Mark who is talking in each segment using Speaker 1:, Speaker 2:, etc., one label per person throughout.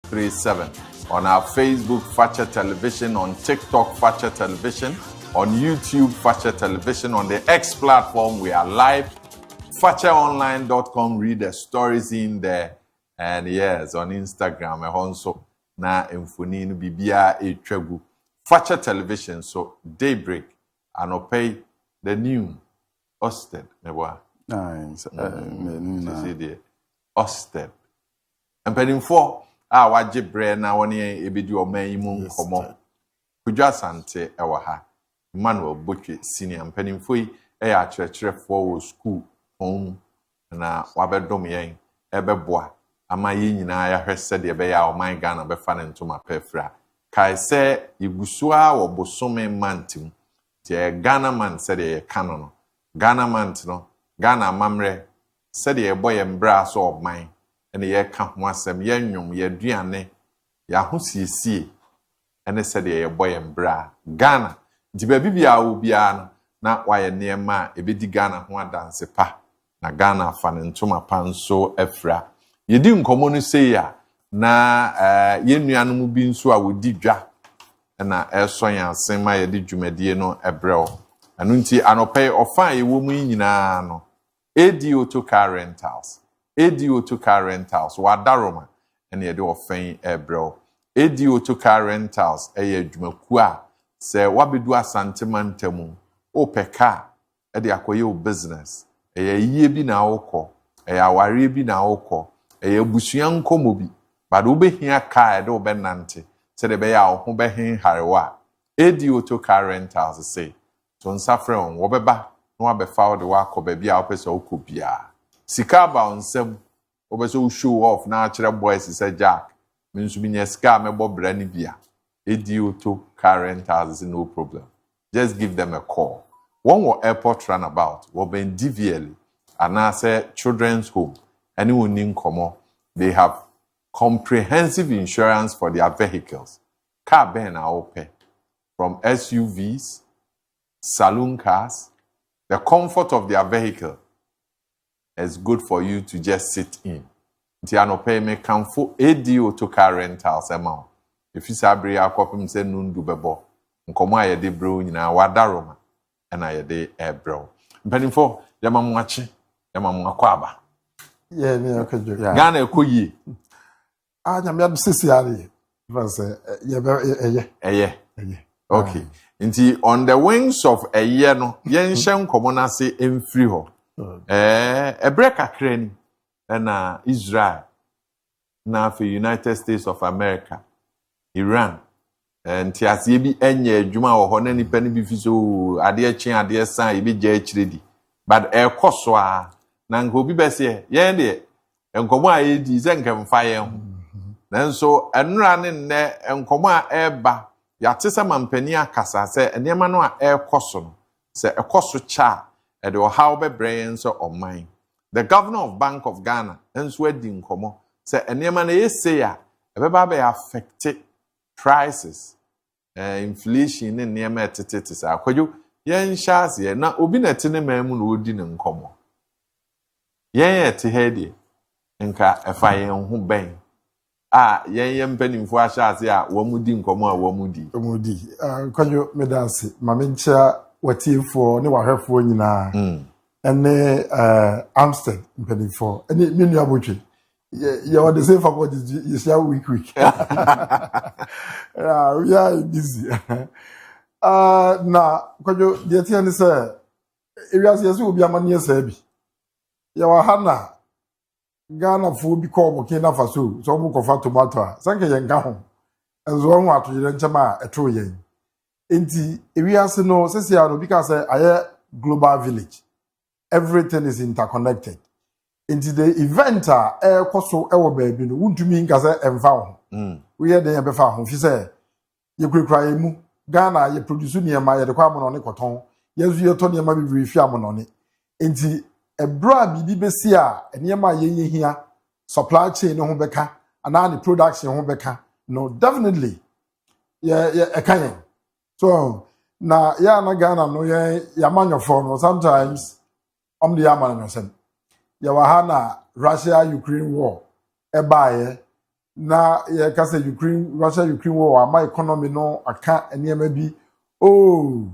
Speaker 1: 37. On our Facebook, Facha Television, on TikTok, Facha Television, on YouTube, Facha Television, on the X platform, we are live. FachaOnline.com, read the stories in there. And yes, on Instagram, also na infonino bibia etwagu. Facha Television, so Daybreak, and obey the new Osted.
Speaker 2: Nice.
Speaker 1: Osted. And pending for waje bre na woni ebedi o man mu nkomo. Kudwa sante ewa ha. Emmanuel Botwe senior pending for ya church for school home na wabedom yen ebeboa ama ye nyina ya hwese de be ya o man Ghana be fa ne ntoma pefra. Kai se igusua wo bosome mantim. Tie Ghana man se de kanono. Ghana man no Ghana mamre se de boy embra so of mine. And ye ka ho asem ye nwom ye duane ya ho siesie ene se de ye boy embra Ghana di ba bibia wo bia no na waye niema ebedi Ghana ho adanse pa na Ghana fa ne ntoma pa nso afra ye di nkomo no sei ya na ye nuanom bi nso a wodi dwa na eso yan asema ye di dwumadie no ebrel anu nti anope ofa ye wo mu nyina no ADO to car rentals ADO to car rentals wadaroma and ye do ofan ebro ADO to car rentals eye adwumaku a se wabedu asantemantamu opeka e de akoye o business eye yie bi na wokọ eye aware bi na wokọ eye busuan nkomo bi but wo behia car e de wo benante se de be ya ho behin harewa ADO to car rentals say so nsafre on wo beba no abefa wo de wakọ ba bia wo pese wo kobia sika ba onsem obeso show off na akere boys say Jack minsu binya sika me bobra ni bia ADO to car rentals is no problem just give them a call one will airport runabout will be DVL and I say children's home anyone in Komo they have comprehensive insurance for their vehicles car ben are open from SUVs saloon cars the comfort of their vehicle is good for you to just sit in. Tiano pay me kamfo ADO to car rentals amount. If you sabri akopim say nundu bebo. Nkomo ayede bro nyina wadaroma na ayede ebro. Mpanimfo yamamu achi yamamu akwaba.
Speaker 2: Yeah, me akajo.
Speaker 1: Ghana ekoyi.
Speaker 2: Nyame adusisi ari. Because
Speaker 1: Eye. Okay. Nti on the wings of a year no yen hye nkomo na se emfiri ho. Break akra na Israel na for United States of America Iran nti asie bi enye adwuma wo ho na nipa ni bi fi so ade kyen ade san e bi gya akiredi but ekoso a na nko bi bese yen de enkomo a yedi ze nkemfa yen ho nanso enura ne enkomo a eba yatesa mampani akasa se enema no a ekoso no se ekoso cha and the how be brains or mine. The governor of Bank of Ghana and Sweden Komo say a near man say ya affected prices inflation in near metatitis. I could you yen shas ye na obi na tene mamun would in Komo. Yen to heady nka a fire who bang. Yen penny for shas ya womudin Komo womudi.
Speaker 2: Could you medansi mamincha wati for ne wahwefo nyina ene Amstead mpanifo ene menu abotwe you are the same faculty you share week yeah we are busy na kwajo de tie ne say ewiase yeso obi amane yesa bi ya wa hana Ghana fo bi ko mo Kenya Faso so mo kofa tomato a sanke ye nka ho enzo ho atoyere nchema eto yen enti ewiase no sesi ya no because aye global village everything is interconnected enti the event koso ewo baabi no wuntumi nka se emfa ho we ye den ye befa ho fi se ye kurakura ye mu Ghana ye produce niema ye de kwa mo no ne koton yezu ye to niema bi fi amono ne enti ebra bibi besi a niema ye hia supply chain no ho beka ana ne production ho beka no definitely ye ekan so na ya na Ghana no ye yamanyofo no sometimes the yaman no sen ya wa ha na Russia Ukraine war e baaye na ye ka say Russia Ukraine war my economy no aka eniema bi oh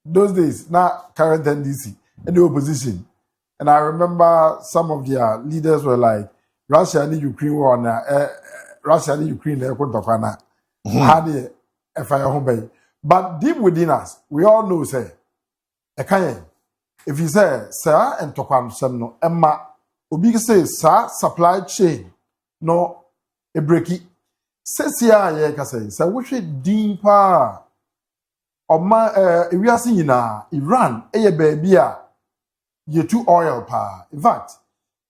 Speaker 2: those days na current NDC and the opposition. And I remember some of their leaders were like, Russia and Ukraine war na Russia and Ukraine na had a fire home. But deep within us, we all know say, if you say sir and tokwan sem no emma obi say sir supply chain no e breaki. Sesia ye ka say we should deeper Oma ewiase nyina Iran eye baabi a yetu oil pa. In fact,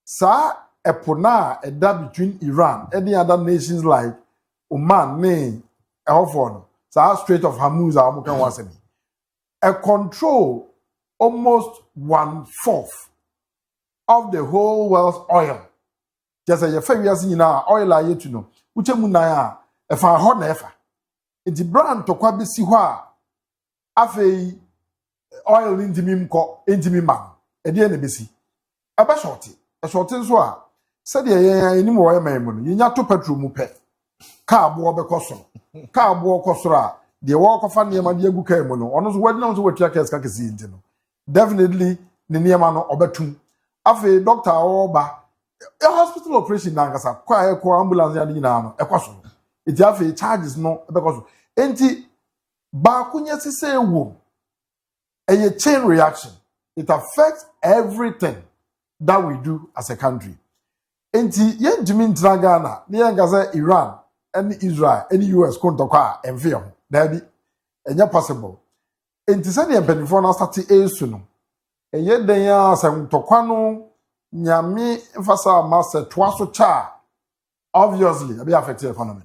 Speaker 2: sa epona eda between Iran and the other nations like Oman ne ehofo sa Strait of Hormuz a mo kan wasemi. A control almost 1/4 of the whole world's oil. Just as you wiase nyina oil a yetu no. Uche mu nan a efa ho na efa. Enti brand to kwa besi ho a afei oil intimi mko intimi ma ede na besi aba shorty a shorty nso a said ye enim wo yema mu no yenya to petrol mu pe ka abo obekoso ka abo okosoro a de wo kofa ne ma de agu ka mu no ono so wadi na so watua ka ska kesi nti no definitely ne niema no obetum afei doctor oba a hospital operation na ngasa kwa e ko ambulance ya nyina no ekoso eti afei charges no ebekoso enti ba kunya sise ewo a chain reaction. It affects everything that we do as a country. Enti yen jimin Ghana, yen gaza Iran, any Israel, any US kontokwa envio. There be enya possible. Enti said the penifo na start esu no. Eye den ya asem tokwa no nyame emphasize master twaso cha. Obviously, e be affect the economy.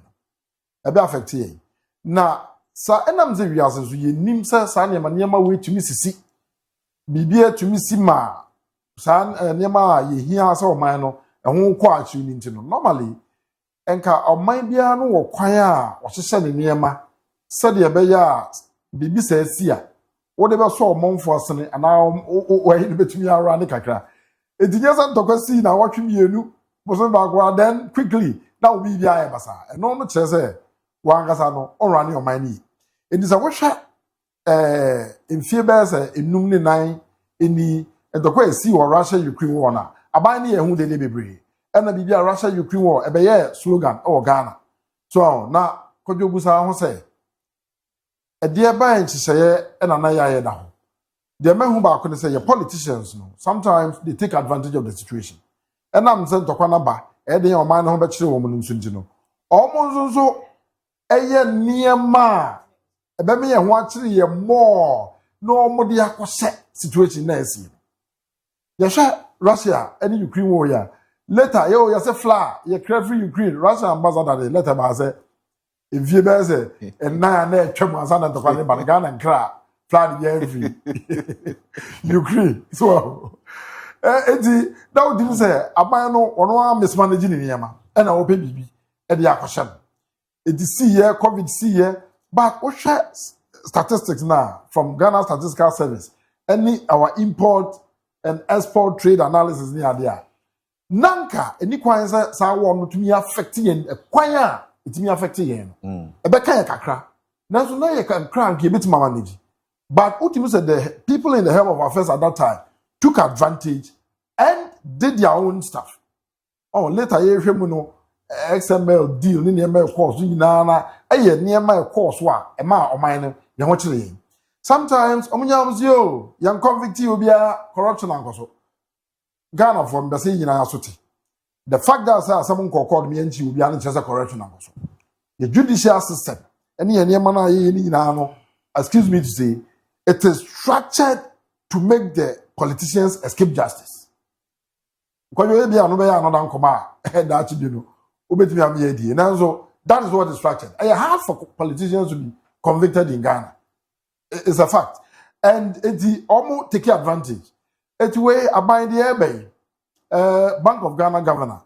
Speaker 2: E be affect ye. Na sa enam ze wiase so ye nim sa niema we tumi sisi bibia tumi si ma sa niema ye hia sa oman no ehun kwa achi ni ntino normally enka oman bia no wo kwan a wo hyehyɛ ne niema sa de be ya bibi sa si a wo de be so omonfo asene ana wo he betumi ara ne kakra edinya sa ntokwasi na wo twemienu boso ba kwa then quickly na wo bibia ya basa eno no kyerɛ sɛ wangasa no onrani oman ni. It is a washer in fear bears enum ne nan eni edokwa esi or Russia Ukraine war na aban ne ehun de ne bebre e na bibia Russia Ukraine war e be ye slogan o Ghana so na KOJO busa ho say e de ban chicheye e na na yaye da ho de mahu ba ko ne say your politicians no sometimes they take advantage of the situation e na mse ntokwa na ba e de o man ho be kire wo mu nsu nti no o mo nso eye niema ebe me ye ho akire ye more no mo de akose situation na esi ye hwe Russia and Ukraine war ya later ye say fly ye cry free Ukraine Russia ambassador de later ba say evie be say en na atwam asa na tokwa ne ba Ghana nkra fly ye free Ukraine so edi that would say aban no ono mismanage ni niema e na wo pe bibi e de akose no edi see ye covid see ye. But we share statistics now from Ghana Statistical Service. Any our import and export trade analysis near there. Nanka any kwanza sa won to me affecting a kwanya it me affecting yen. E be kan kakra. Nanso na ye kan kran ke bit manage. But ultimately said the people in the helm of affairs at that time took advantage and did their own stuff. Oh later ye hwemu no XML deal ni niema course nyina na eye niema course wa e ma oman no ye ho kire yin sometimes omunya mzio yan convict obia corruption ankoso Ghana from the say nyina asote the fact that say asem nkokod me yanchi obia no chese corruption ankoso the judicial system ene ye niema na ye ni nyina no excuse me to say it is structured to make the politicians escape justice kwayo ebia no be ya no dan koma da chi bi no obetimi am ye die nanzo that is what is structured. I hard for politicians to be convicted in Ghana. It's a fact. And it's almost take advantage. It's way abide the airway. Bank of Ghana governor.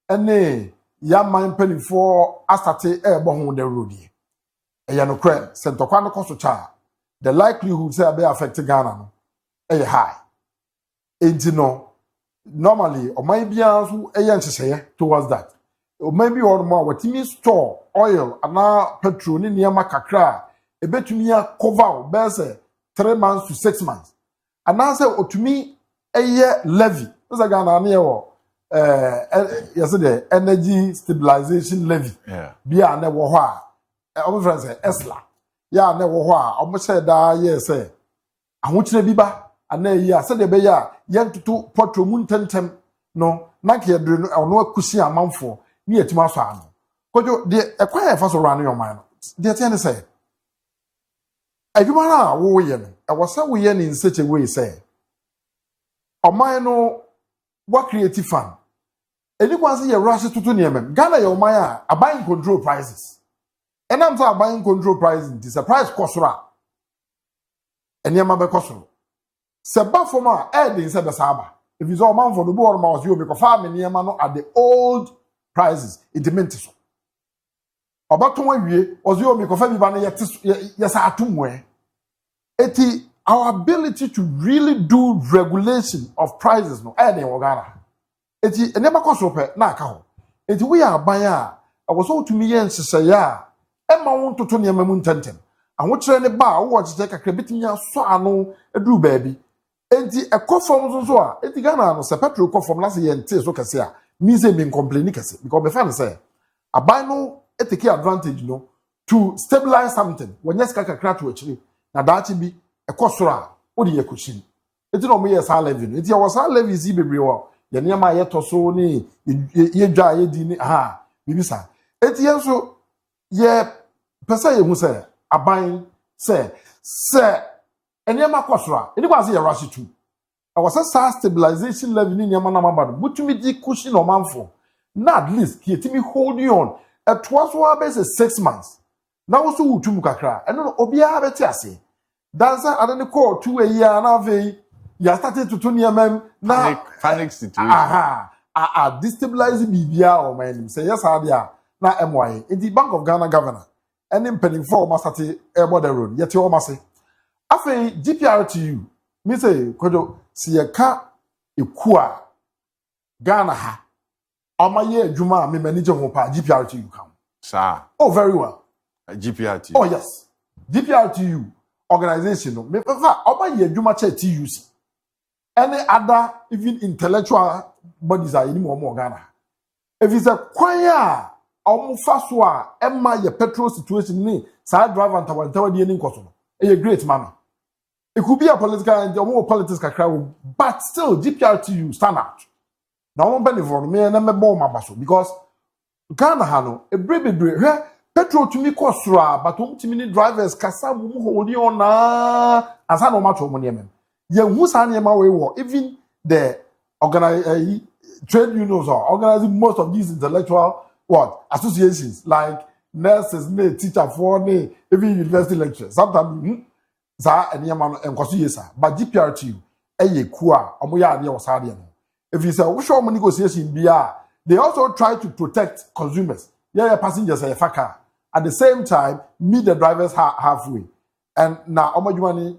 Speaker 2: And they young man penny for astate airborne the road. A yano credit, Sento Quano Costa. The likelihood say be affected Ghana no high. And you know, normally, or my bians who say towards that. maybe or more what me store oil and petrol ni niyama kakra ebetumi cover bese 3 months to 6 months and now say otumi eye levy so Ghana na e yesterday energy stabilization levy bia na wo ho a o friends esla ya na wo ho a o mo say da ye say ahokyere bi ba ana yi a say de be ya yentutu petrol mu ntentem no na ke dre no akusi amanfo ni etima so ano kojo de ekwan e fa so ranu your mind de tie ne say adwuma na wo ye no e wo say wo ye ni in such a way say oman no what creative fund anyone say you rush to niam Ghana your man a buying control prices and I'm saying buying control prices this a price cost ra eniam be cost se ba for ma e dey say be saba if you all man for the board ma was you make farm niam no at the old prices it meant so obaton awie was you make fa bi ba na yes atumwe eti our ability to really do regulation of prices no e dey Ghana eti enema kosope na aka ho eti we aban a awoso tumi ye nseseye a ema won toto ne ema mu ntentem ahokyere ne ba wo kyekye kakra bitimi aso ano eduru baabi enti ekofom so a eti Ghana no se petrol kofom na se ye nte so kase a mi se mi complain kase because be fan say aban no etake advantage no to stabilize something when yes kakra to akiri na daachi bi ekosoro a wo de yakushi eti no mo ye sa levy no eti ya wo sa levy si bebre wo ye niam a ye toso ni ye dwa ye di ni bibisa eti yenso ye pesa ye hu se aban se eniam akosora eni kwa se ye rush to I was a stabilization level ni niam na mabado butumi di kushi no manfo na at least ki etimi hold you on at was one base 6 months na wo so wutumu kakra eno obi a beti ase dansa adani call 2 a year na ve ya started to turn your na
Speaker 1: panic situation
Speaker 2: destabilize bibia o man say yes adia na MY in the Bank of Ghana governor and in penning for ma start e border road yet o ma say afei GPRTU me say kojo si ye ka eku a Ghana ha o ma ye adwuma me manager ho pa GPRTU come
Speaker 1: sir
Speaker 2: oh very well
Speaker 1: GPRTU
Speaker 2: oh yes GPRTU organization no me fa o ma ye adwuma che TUC any other even intellectual bodies are in more Ghana. If it's a choir or mufaswa, Emma your petrol situation ni side drive and tower the ending cost. A great man. It could be a political and more politics crowd, but still GPRTU stand out. Now one benefit for me and I'm a bomb mabaso because Ghana hano a brave petrol to me cost but to many drivers kasa holding on as I no matter money. Yeah, who's even the trade unions are organizing most of these intellectual associations like nurses, teacher for even university lecturers. Sometimes but GPRTU if you say we show negotiation they also try to protect consumers. Yeah, passengers are car. At the same time, meet the drivers halfway. And now, money,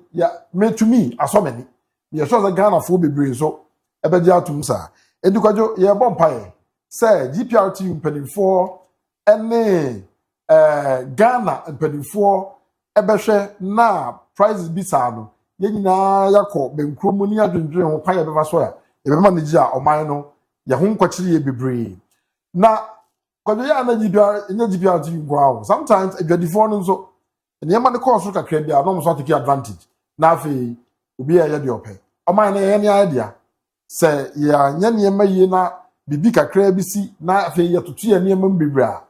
Speaker 2: made to me, as so many. You show the Ghana for be brain so, Ebedia to Musa. And you can do Bompire. Say, GPRT penny for any Ghana and penny for Ebeshe na prices bisano. Yenina Yako, Ben Crumunia dream or Paya Bevasoya. If a manager or mine, Yahoo Quachili be brain. Now, GPRT go sometimes if you're deforming so. And the man course look at Crabia, almost want to take advantage. Nafi will be a yadiope. O mine any idea. Say, ya yama yena, bibika crabisi, na fe ya to tea near Mumbibra.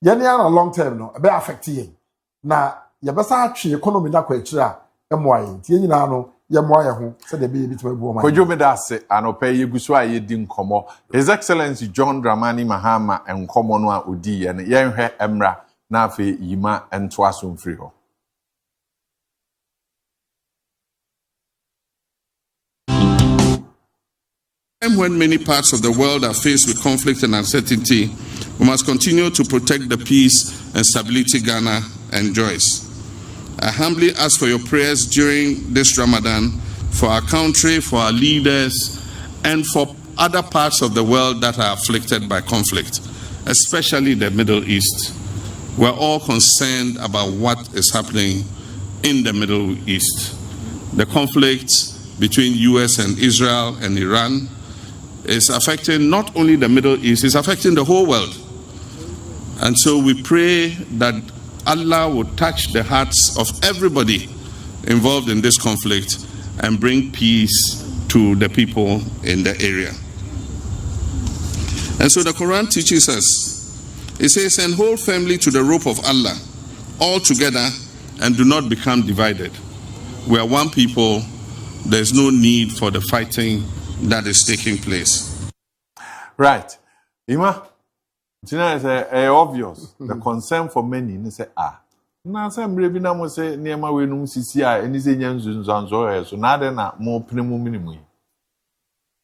Speaker 2: Yaniana long term no, a bear affecting. Na Yabasa tree economy na quetra, MY, Tianano, Yamoya who said the baby to a woman.
Speaker 1: Kojo medase anope yeguswa ye din komo. His Excellency John Dramani Mahama and Komonwa Udi and Yenhe Emra. Nafe yima entwasum free ho.
Speaker 3: When many parts of the world are faced with conflict and uncertainty, we must continue to protect the peace and stability Ghana enjoys. I humbly ask for your prayers during this Ramadan for our country, for our leaders, and for other parts of the world that are afflicted by conflict. especially the Middle East. We're all concerned about what is happening in the Middle East. The conflict between US and Israel and Iran is affecting not only the Middle East, it's affecting the whole world. And so we pray that Allah will touch the hearts of everybody involved in this conflict and bring peace to the people in the area. And so the Quran teaches us, it says, and hold firmly to the rope of Allah, all together, and do not become divided. We are one people. There's no need for the fighting that is taking place.
Speaker 1: Right. Ima, it's obvious. The concern for many is na some brevi na mo say niema we num sisi a eni se nyanzunzanzo so na de na mo pnemu minimu.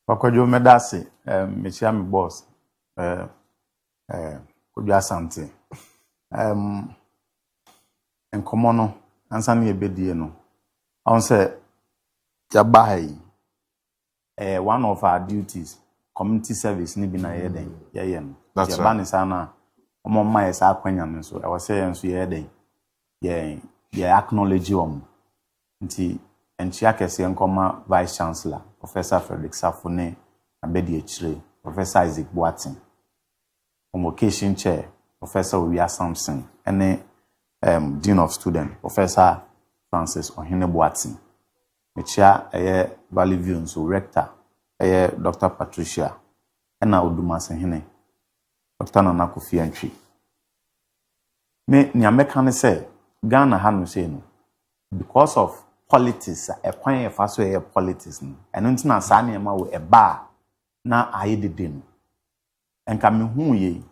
Speaker 4: KOJO medase mechia me boss KOJO asante enkomo no ansa na ebedie no on say jabai one of our duties community service ni bi na yeden ye no jabani sana omo ma yesa akwanya no so e wo say enso yeden ye acknowledge nti enchia kese nkoma vice chancellor Professor Frederick Safune abedi echire Professor Isaac Boatin convocation chair Professor Owia Samson and Dean of Students Professor Francis Ohene Boatin mechia Valley View so rector Dr. Patricia and Odumase Hene Dr. Nana Kofi Antwi me nya meka say Ghana hanu say no because of politics a kwan e fa so e politics no eno ntina sa na ma wo e ba na aye dede no enka me hu ye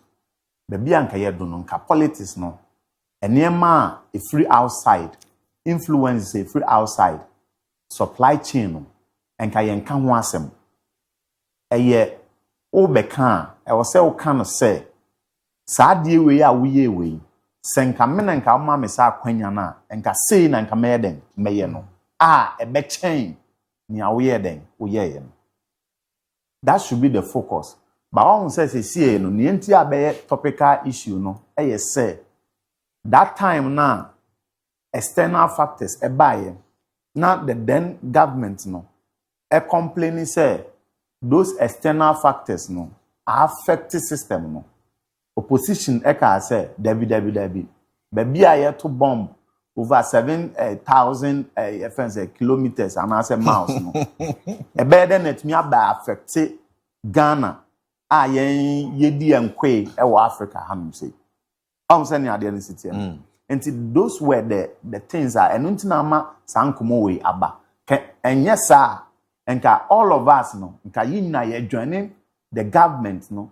Speaker 4: be bia nka ye do no nka politics no enema e free outside influence e free outside supply chain no enka ye nka ho asem eye obeka e wo se wo kan say sa de we a wo ye we senka mena nka ma me sa kwanya na nka sei na nka meden meye no ebe chen ni awoye den oye no. That should be the focus. But one says see no ni enti abe topical issue no say that time na external factors ebaye na the then government no complaining say those external factors no affect the system no. Opposition eka say David baby aye to bomb over 7,000 kilometers and I say miles no e better net me aba affect Ghana ye di enkwe e wa Africa ham say am say ne ade city and those were the things are enu ntina ma sankomo we aba enye sa enka all of us no nka yinna ye joining the government no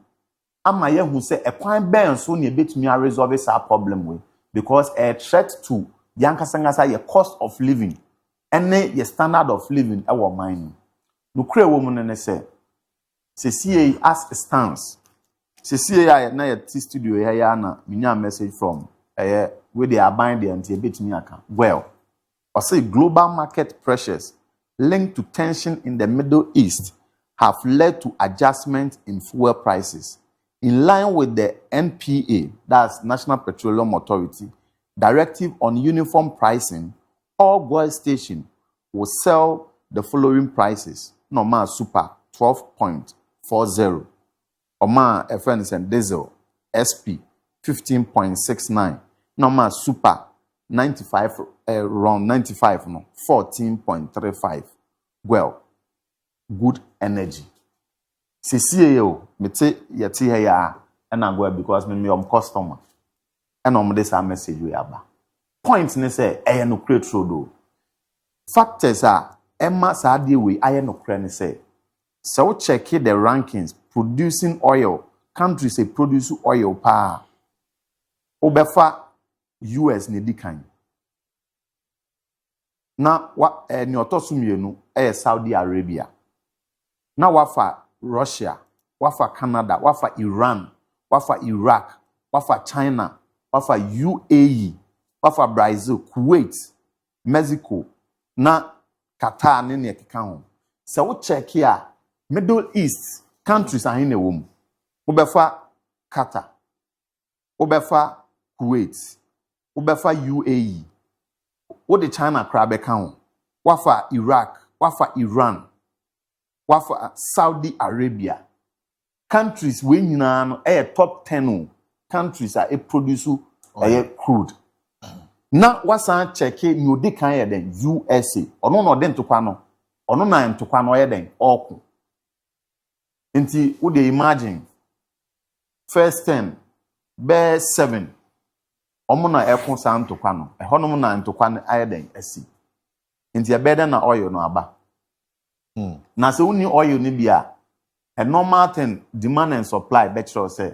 Speaker 4: ama ye hu say e kwan ben so ne betumi a resolve this problem we because a threat to yankasangasa ye cost of living ene ye standard of living e wo man no kure wo mu ne say CCA as it stands CCA na ye studio ya na minya message from where they are buying the anti betumi aka well or say global market pressures linked to tension in the Middle East have led to adjustment in fuel prices in line with the NPA, that's National Petroleum Authority, directive on uniform pricing. All oil stations will sell the following prices. Normal super 12.40. Normal FNS and diesel SP 15.69. Normal super 95 around 95 no 14.35. Well, good energy. CCAO, me say yeti here and I go because me customer. And this message we have. Point ne say no create road. Factors are Emma Sadi we no create say. So check the rankings producing oil. Countries say produce oil pa. Obefa US ne dikan. Na wa ni otosumienu Saudi Arabia. Na wafa Russia, wafa Canada, wafa Iran, wafa Iraq, wafa China, wafa UAE, wafa Brazil, Kuwait, Mexico, na Qatar ne keka ho. Se wo check here, Middle East countries are in a womb. Ubefa Qatar, Obefa Kuwait, Obefa UAE, what the China crab account, Wafa Iraq, Wafa Iran, Wafa Saudi Arabia. Countries when you know top 10 countries are a produce crude. Now what's on check you de kan den USA. Ono no den to kwano. Ono na to kwano ye den oku. Nti wo dey imagine first 10 be 7 omo na ekon san to kwano. E honom na to kwano aye den asi. Nti e better na oil no aba. Na se woni oil ni bia a normal thing demand and supply betro say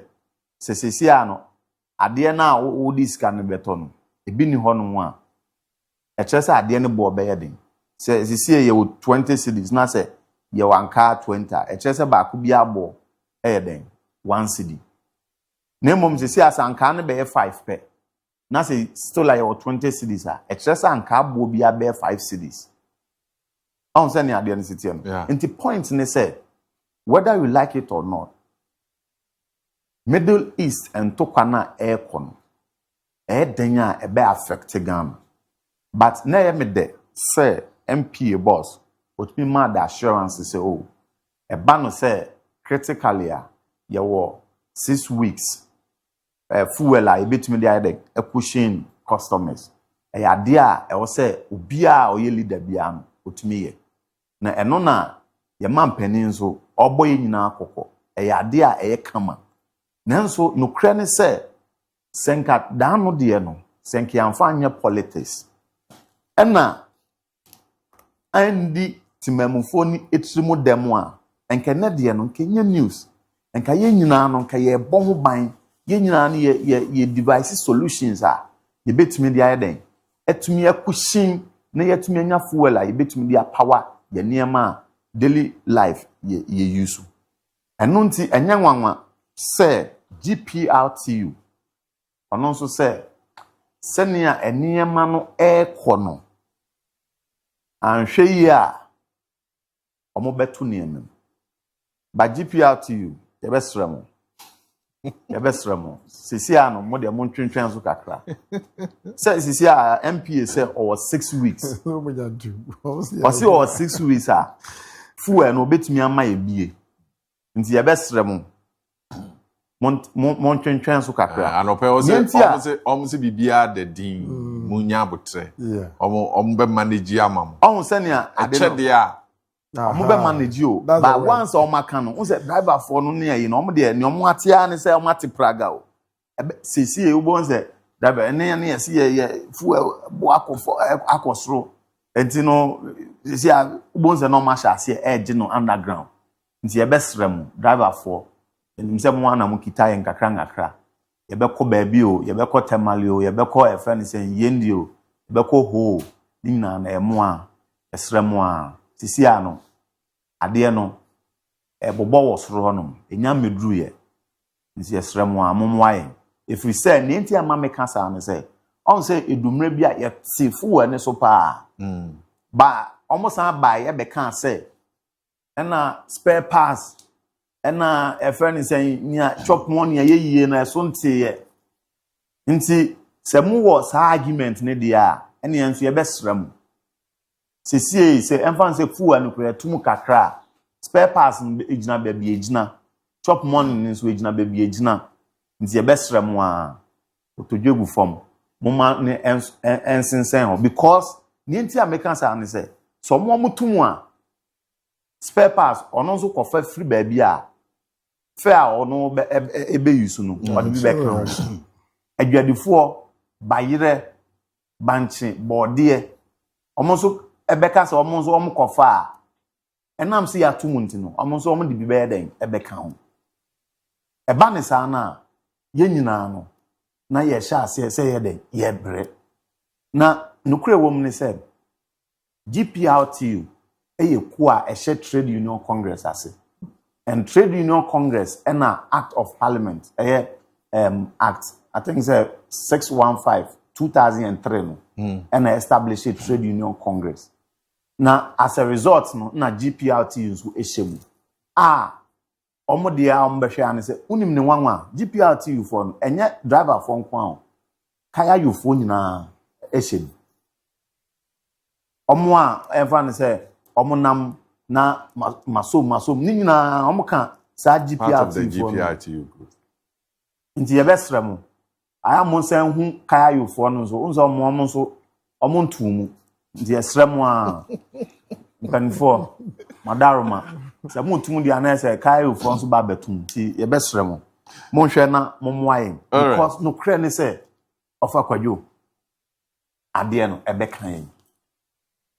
Speaker 4: sesisia no ade na wo diska no beto no ebi ni honom a e kire say ade ne bo be yeden say sesie ye 20 cedis na say ye wanka 20 e kire say ba ko bia bo e yeden 1 cedi na mom sesie asanka ne be 5 pe na say still like 20 cedis a e kire say anka bo bia be 5 cedis on say ne ade ne sitie no nti point ne say whether you like it or not, Middle East and Tokana aircon, denya ebe affect Ghana. But na me de say MPA boss, which me mad assurance say oh, a ban say critically ya 6 weeks fuel a betimi de ade e pushing customers. E adea e wo say obia o ye leader bia no otimi ye. Na eno na ye man peninso oboye nyina akoko e ade a e kama nanso no kra ne se senka dan no de no senka yamfa anya politics ena andi timamufo ni etrimu demo a enka ne de no kenya news enka ye nyina no enka ye bo ban ye nyina no ye device solutions a ye betimi de ayeden etumi akushin na yetumi anya fuel a ye betumi de power ye niema daily life ye use. And nunti enyanwanwa say GPRTU. Ono so say senia eniyema no ekono. Anhwe yi a omo betu niemem. Ba GPRTU yebesremo. Yebesremo. Sisi ano mo de mo ntwentwen so kakra. Say sisi a MPA say over 6 weeks. Osi over 6 weeks a fuel no betumi ama ebie nti ye besrem mon twentwen so kakra
Speaker 1: anope o se bibia de din munya abotre o be manage amam
Speaker 4: o se ne ade
Speaker 1: de a
Speaker 4: o be manage o but once o maka no o se driver for no ne yi no o de ne o atia ne se o mate praga o sisi e ubon se driver ne ne se ye fuel bo akosro enti no sisi a ubon se no ma sha se edge no underground nti ye besrem driver for nim se mo ana mo kita ye nkakra nkakra ye be ko baabi o ye be ko temali o ye be ko efe ne se yendi o ye be ko ho dinna na emo a esrem a sisi a no ade no bobo wo soro no enya meduru ye nti esrem a momwaye efiri se ne nti ama meka sa ne se on se edumre bi a ye sefu ne so pa ba almost ba ye be kan say na spare parts na a friend is saying nia chop money ye na so ntie ye nti se mu wo sa argument ne dia ene enso ye besrem sesie se enfan se fu anu kra tum kakra spare parts ejina ba bi ejina chop money ne so ejina ba bi ejina nti ye besrem a otodwegu form moma ne ensensen ho because ni nti American say ne say so mo mutum a spare parts ono so kofa free baby a fair ono be ebe yusu no o de be kan adwadifo bayire banche bode omo so ebeka se omo so omo kofa a enam se ya tumu ntino omo so omo de bi be den ebeka ho eba ne sa na ye nyina no na ye sha se ye den ye bre na nukure wo mu ne se GPRTU ku a ehye trade union congress ase and trade union congress and act of parliament act I think it's 615 2003 no and establish a trade union congress na as a result no na GPRTU so ehyemu omo dia ombehwe ane se unim ne nwanwa GPRT you for enye driver for nko kaya you for nyina ehye omo a enfa ne se omo nam na masom ni nyina omo ka sa GPRT for nti ye besra mu aya mo san hu kaya you for no so unzo omo so omo ntumu nti esra mu a mpanifo madaroma se mo tumu dia na se kaya you for so ba betum nti ye besra mu mo hwe na mo moaye because no kre ne se ofa kwajo ade no ebe kan yin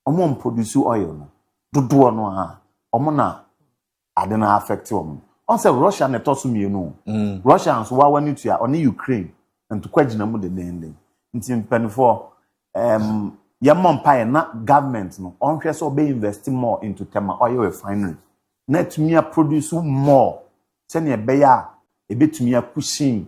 Speaker 4: omo produce oil no dodo no ha omo na ade na affect omo on say Russia na to so mienu Russians wa wani to ya oni Ukraine and to kwagina mu de nende nti mpanifo yamon pie na government no on hwe so be invest more into tema oil refinery net me produce more send e be ya e betumi pushing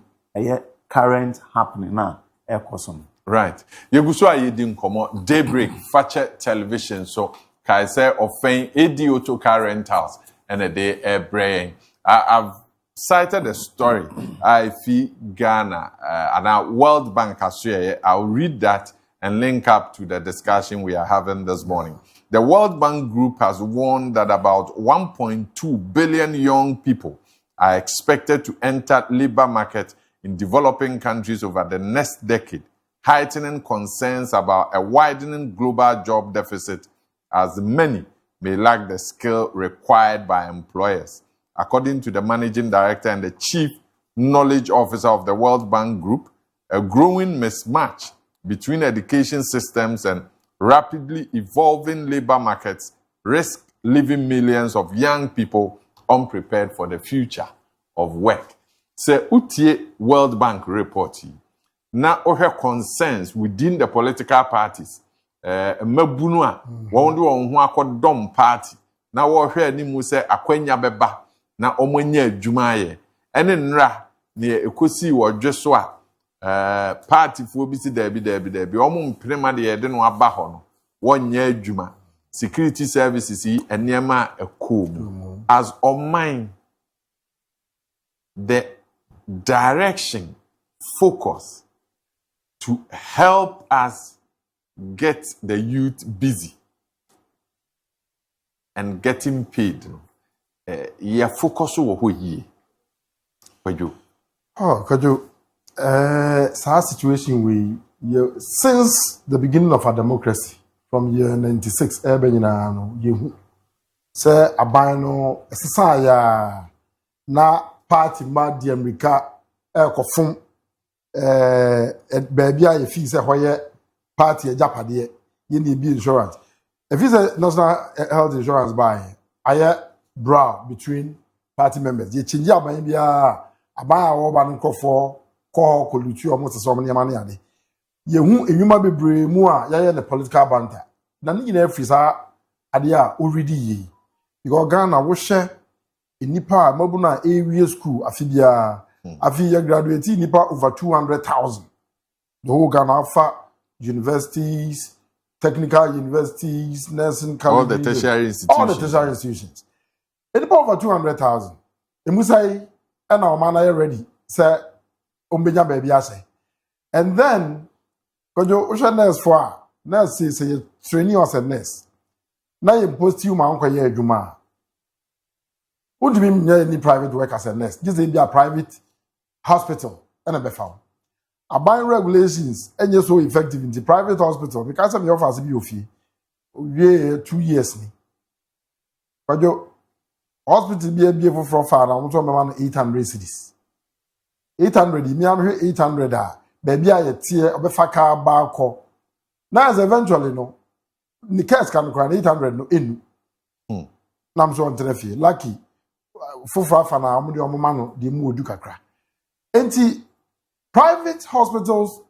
Speaker 4: current happening na ekosom.
Speaker 1: Right. Yeguso ayedi nkomo Daybreak Fache Television so kai say ofen ADO to car rentals and a day brain. I've cited a story AFIA Ghana and our World Bank Australia. I'll read that and link up to the discussion we are having this morning. The World Bank Group has warned that about 1.2 billion young people are expected to enter labor market in developing countries over the next decade, heightening concerns about a widening global job deficit as many may lack the skill required by employers. According to the managing director and the chief knowledge officer of the World Bank Group, a growing mismatch between education systems and rapidly evolving labor markets risk leaving millions of young people unprepared for the future of work. Say utie World Bank report na ohe concerns within the political parties mabunu a won de won ho akodom party na wo hwe animu se akwanya beba na omanya adwuma aye ene nra ne ekosi wodwe so a party fo bi si dabi omo mprema de ye de no aba ho no wonya adwuma security services yi enema ekom as on mine the direction focus to help us get the youth busy and getting paid. Yeah, focus on what ye.
Speaker 2: KOJO, our situation since the beginning of our democracy from year 96, say abano esaya na party ma di America kofum baby a fee say hoye party japade ye need be insurance if you say national health insurance buy aye brow between party members ye change aban bia aban a wo ba nkofo ko kolutu omo se so nyama ne ade ye hu enwuma bebre mu a ye the political banter na ni nyina free sa ade a already ye because Ghana wo hye inipa mabuna area school afibia AFIA graduate nipa over 200,000. The whole Ghana Alpha universities, technical universities, nursing colleges,
Speaker 1: all the tertiary institutions.
Speaker 2: All the tertiary institutions. Nipa over 200,000. Emusai and our man are ready. Say umbenya baby ase. And then KOJO usha nurse for nurse say training as a nurse. Na you post you ma onko ye adwuma. Would you mean any private work as a nurse? This is a private hospital and a befound. Abiding regulations and you're so effective in the private hospital because of your offers be fee. 2 years. But your hospital be able for far now, 800 cities. 800, me am here 800 baby I tear of a faka barco. Now eventually no. The case can cry 800 no in. Nam so on lucky. Fufa na amudi omano di mu odukakra. Enti private hospitals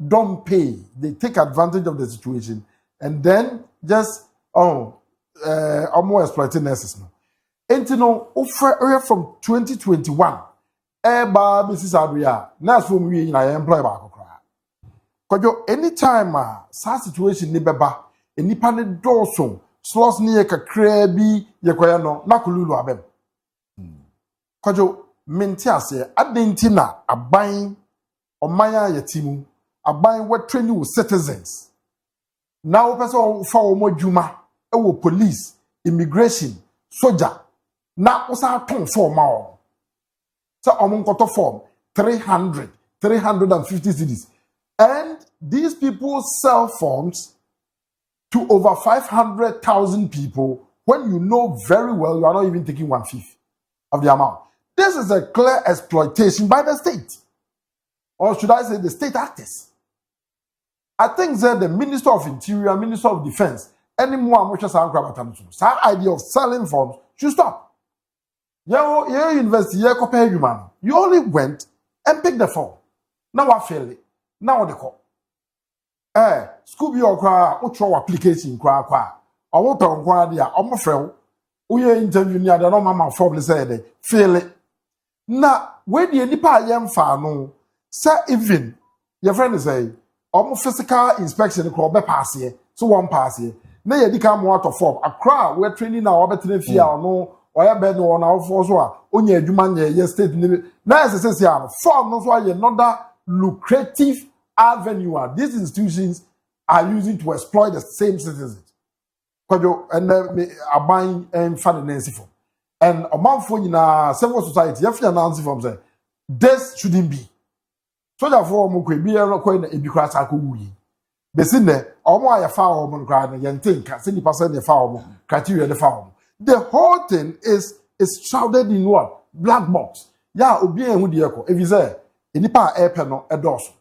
Speaker 2: don't pay. They take advantage of the situation and then just almost exploiting nurses no. Enti no offer from 2021 eba Mrs. Adria nurse from we na employ ba kokra. KOJO anytime such situation ni beba enipa ne doso slots ni ye kakra bi ye kwaya no na kululu abem. Kojo mentiase adentina aban omaya yetimu aban we training with citizens. Now person for omodwuma e police, immigration, soldier. Na usa ton form ma. So omonkoto form 350 cities. And these people sell forms to over 500,000 people when you know very well you are not even taking 1/5 of the amount. This is a clear exploitation by the state. Or should I say the state actors? I think that the Minister of Interior, Minister of Defense, any more idea of selling forms should stop. Your university, you only went and picked the form. Now I fail it. Now they call. School be okra, utro application kwa. I want to kwa dia, I'm afraid. Uye interview ni ada no mama form say fail it. Na we the nipa yam fa no, say even your friend say, physical inspection ko be pass here, so one pass here. Na ye di come out of form. Akra we training now obetene fia no, oya be no na ofo so a onya adwuma ye state ni. Na say form no so another lucrative avenue these institutions are using to exploit the same citizens. Kojo and aban and finance form. And a month for civil society, if you announce from say this shouldn't be. So therefore, mukwe be a coin a bicras akuyi. Besine, omo ya foul mon cry and think 70% the foul criteria the foul. The whole thing is shrouded in what? Black box. Ya obi en hu de if you say enipa airpen no edoso.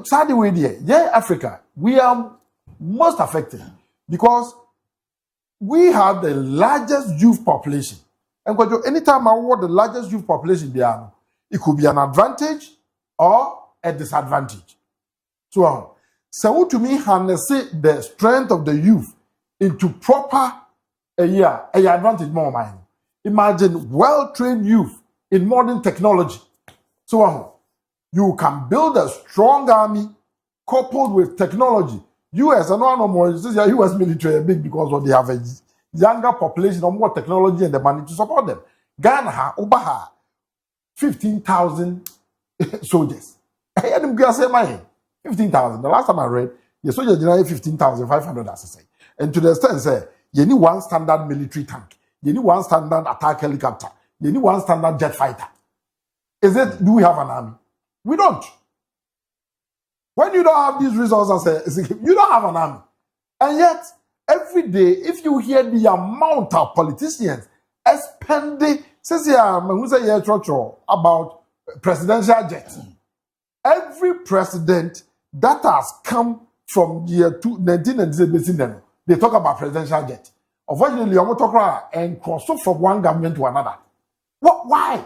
Speaker 2: Sadly, way there, Africa, we are most affected because we have the largest youth population. And anytime I want the largest youth population, it could be an advantage or a disadvantage. So to me, harness the strength of the youth into proper advantage more mine. Imagine well-trained youth in modern technology. So you can build a strong army coupled with technology. US and no more. US military are big because they have a younger population or more technology and the money to support them. Ghana, Obaha, 15,000 soldiers. I had them say my 15,000. The last time I read, the soldiers generate 15,500 as I say. And to the extent say, you need one standard military tank, you need one standard attack helicopter, you need one standard jet fighter. Do we have an army? We don't. When you don't have these resources, you don't have an army. And yet, every day, if you hear the amount of politicians spending, about presidential jets, every president that has come from year 1997, they talk about presidential jet. Unfortunately, I'm talking and cross from one government to another. What? Why?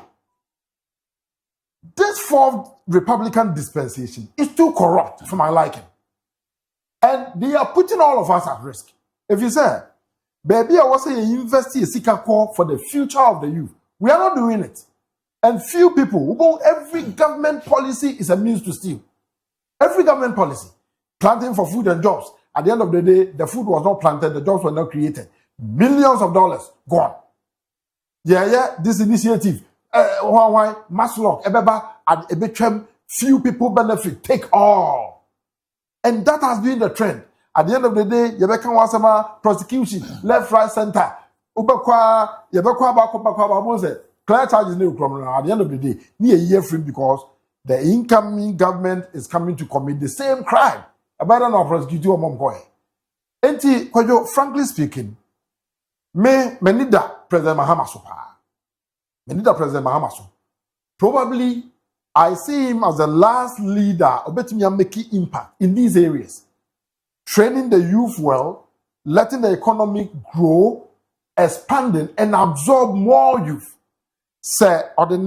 Speaker 2: This fourth Republican dispensation is too corrupt for my liking. And they are putting all of us at risk. If you say, baby, I was saying invest in Sika core for the future of the youth. We are not doing it. And few people, every government policy is a means to steal. Every government policy, planting for food and jobs. At the end of the day, the food was not planted, the jobs were not created. Millions of dollars gone. This initiative. Why Maslow, Ebeba, and Ebechem, few people benefit, take all. And that has been the trend. At the end of the day, Yebeka Wasama, prosecution, left, right, center. Ubekwa, Yebekwa, Bakwa, clear charges no criminal. At the end of the day, near a year free because the incoming government is coming to commit the same crime. About no prosecutor or Momboy. Enti, frankly speaking, Menida, President Mahamasopa. President Mahamaso. Probably, I see him as the last leader making impact in these areas. Training the youth well, letting the economy grow, expanding, and absorb more youth. Say, or the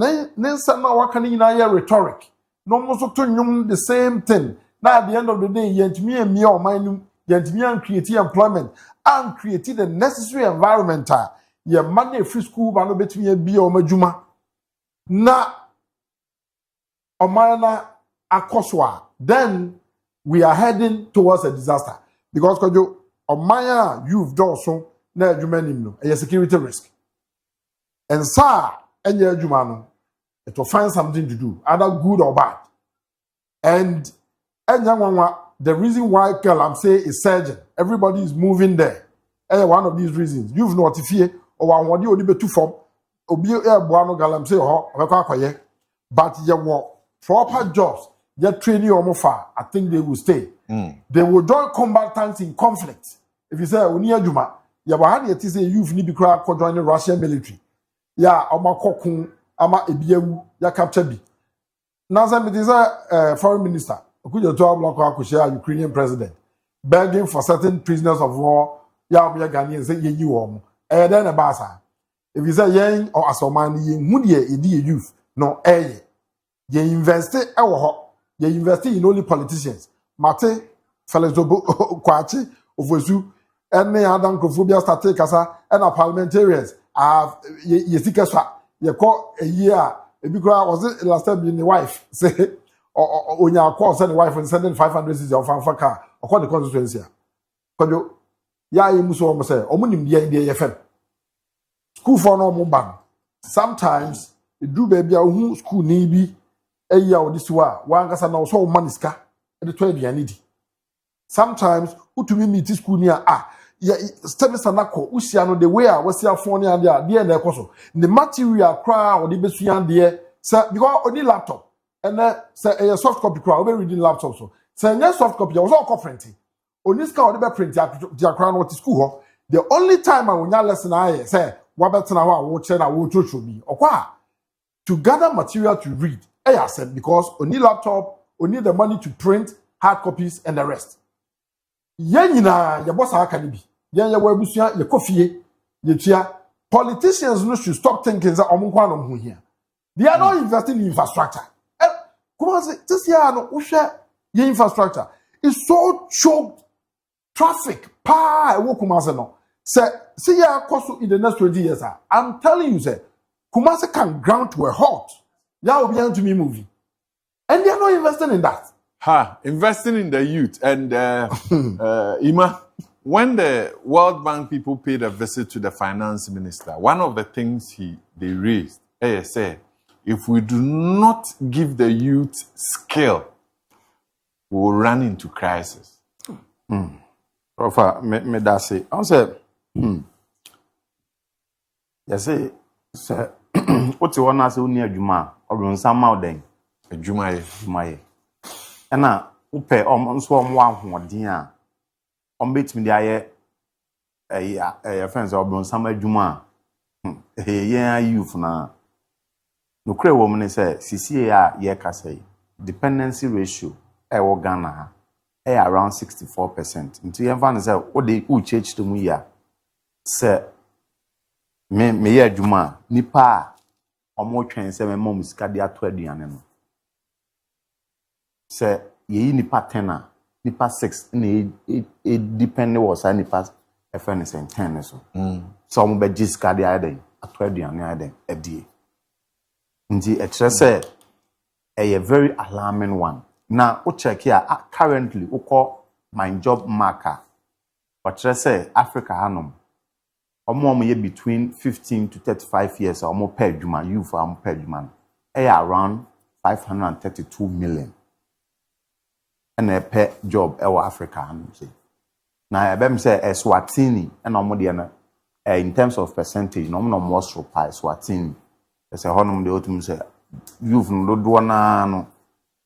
Speaker 2: rhetoric. No more so the same thing. Now, at the end of the day, yentimi and me or mine, yentimi and create employment and create the necessary environment. Your money free school ba no betumi bi o majuma na omana akoswa, then we are heading towards a disaster because kojo omaya you've done so na adwuma nim no a security risk and sir enye adwuma no, it will find something to do, either good or bad. And the reason why I'm saying is surging. Everybody is moving there. And one of these reasons, you've notified or one you only two form, obi buano galam say but you want proper jobs, they're training or far. I think they will stay. They will join combatants in conflict. If you say Unia Juma, Yabahani it is a youth need to join the Russian military. Ya ama kokun ama ebiyewu ya capture bi. Now it is a foreign minister. Okujo to block akushia Ukrainian president begging for certain prisoners of war. Ya obi Ghanaian say ye you om. Then a basa. If you say yen or asomani ye mudie edi youth no ye invest ye invest in only politicians. Mate Felix Kwachi Ofosu any other Kophobia started kasa and a parliamentarians have ye sikasa ye call a year because was it last time being the wife say or when you call send the wife and sending 500 cedis of fanfa car or call the constituency. Kojo ya ye muso omo say omunim dia dia FM school for no ban. Sometimes it do baby who school ni bi eya o this wa wan kasa na so maniska e to aduane di. Sometimes utumi meet school near semester nako usia no the way a wasia phone and there na ekoso the material cry or the besuan there say because only laptop and say a soft copy cry we reading laptop so say any soft copy was all printing only ska or the print their crown what school ho the only time I when ya lesson I say wa betena wa wo che na wo chocho bi okwa to gather material to read I said because only laptop only the money to print hard copies and the rest. Yenina ya boss aka ni bi yen ya wabusua ya kofie ye tua politicians no should stop thinking that omunkwa no ho hia they are not investing in infrastructure come on say this year no uhwe ye infrastructure is so choked traffic pa e wo Kumasi no say ya cost in the next 20 years I'm telling you say Kumasi can ground to a halt ya will be to me movie and they are not investing in that.
Speaker 1: Investing in the youth and Ima, when the World Bank people paid a visit to the finance minister, one of the things they raised, said, if we do not give the youth skill, we will run into crisis.
Speaker 4: Profa, me da say, I say, you say, what you want to say near Juma or on some mountain? Juma. Ena upe nso omwa hoden a ombetimi de aye friends obron sama adwuma yen youth na no kre wo mne say CCA a ye kasa dependency ratio e wo Ghana ha around 64%. Nti yen fa ne say wo de church to mu ya say me ye adwuma nipa omo twen say me mom sika de ato aduane no say ye nipa 10 nipa 6 na it depend was nipa FNS 10 so so mo be jiska de aden ato aduane aden adie nti e kire say a very alarming one na o check here currently o call my job marker o kire say Africa hanom omo ye between 15 to 35 years omo per adwuma youth am per adwuma around 532 million and a pet job ewa Africa say. Now I say Eswatini and omo in terms of percentage no more pie Eswatini. They say honum the autumn say youth no do no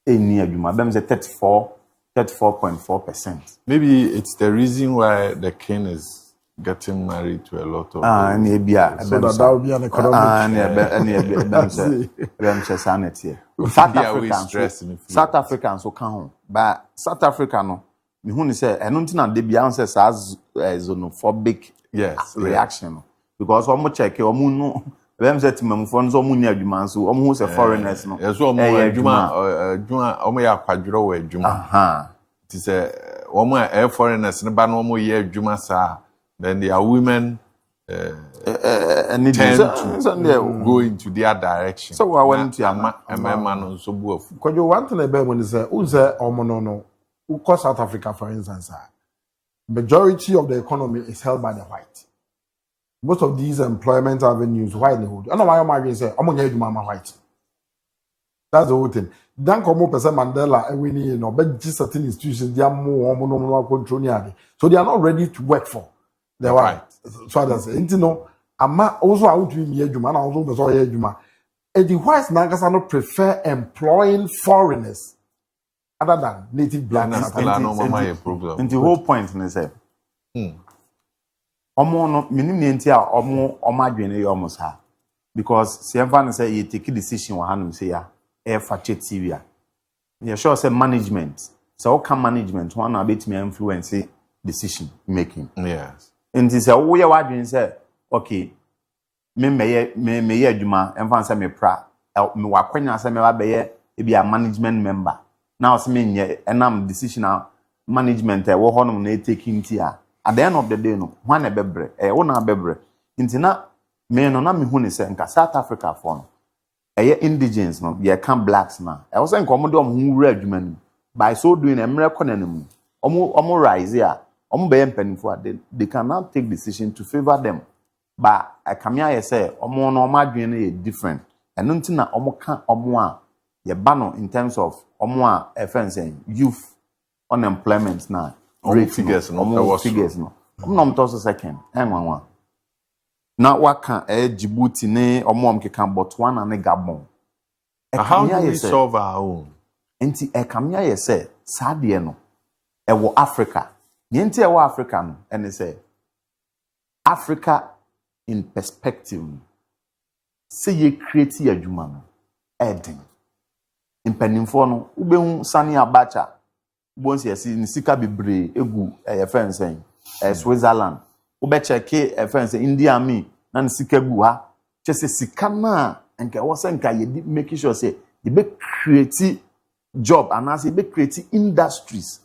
Speaker 4: any adwuma bem say 34.4%.
Speaker 1: Maybe it's the reason why the king is getting married to a lot of
Speaker 2: so that will be an economic
Speaker 4: South Africans so can but South Africa no me hu ni say enunti na de bia say xenophobic reaction because omo check omo no them say timamfo no omo ni adwuma so omo hu say foreigners no
Speaker 1: yes omo adwuma omo ya kwadworo wa adwuma ti say omo foreigners ne ba no omo ye adwuma sa then there are women tend to go into their direction.
Speaker 2: So I went to
Speaker 1: man so buafu.
Speaker 2: Because one thing about when is who's no South Africa for instance, majority of the economy is held by the white. most of these employment avenues, why they hold? I know why I'm say, I'm going to mama white. That's the whole thing. Then come up as a Mandela, and we need, you know, but just certain institutions, they are more control. So they are not ready to work for. They're right. So that's it. You know, I'm also out to be a Juma, also a Juma. And the whites Nagasano prefer employing foreigners other than native blacks.
Speaker 4: And the whole point is that no minimum almost ha because Siamfan say you take a decision one say ya air fachet TV. You sure say management. So how can management one a bit me influence decision making?
Speaker 1: Yes.
Speaker 4: And this is we are say okay. Me adwuma emfa say me pra me wakwanya say me ba be e a management member now say me nye enam decisional management e wo honom na taking tia at the end of the day no one e bebre wo na bebre ntina me no na me hu ne say nka South Africa for no e indigens no ye can blacks na e wo say nka omo de omo hu wura adwuma ni by so doing emre konanim omo rise ya omo be mpanifo they cannot take decision to favor them. But I come here say omo no madwene is different. And nothing na omo ka omo a ye bano in terms of omo a friend saying youth unemployment na rate figures no figures no. Omo no to second enwanwa. Na waka Djibouti ne omo keka Botswana ne Gabon.
Speaker 1: How do we solve our own?
Speaker 4: Enti e come here say sadie no e wo Africa. Niente e wo Africa no and say Africa in perspective, say ye create a human, adding. In Peninfono, Ubeun Sani Abacha, once ye see in Sika Bibre, Egu, a friend saying, Switzerland, Ubecha K, a friend saying, India me, Nan Sika Gua, just a Sikana, and Kawasanka, ye did make sure say, you be create job, and as you be create industries,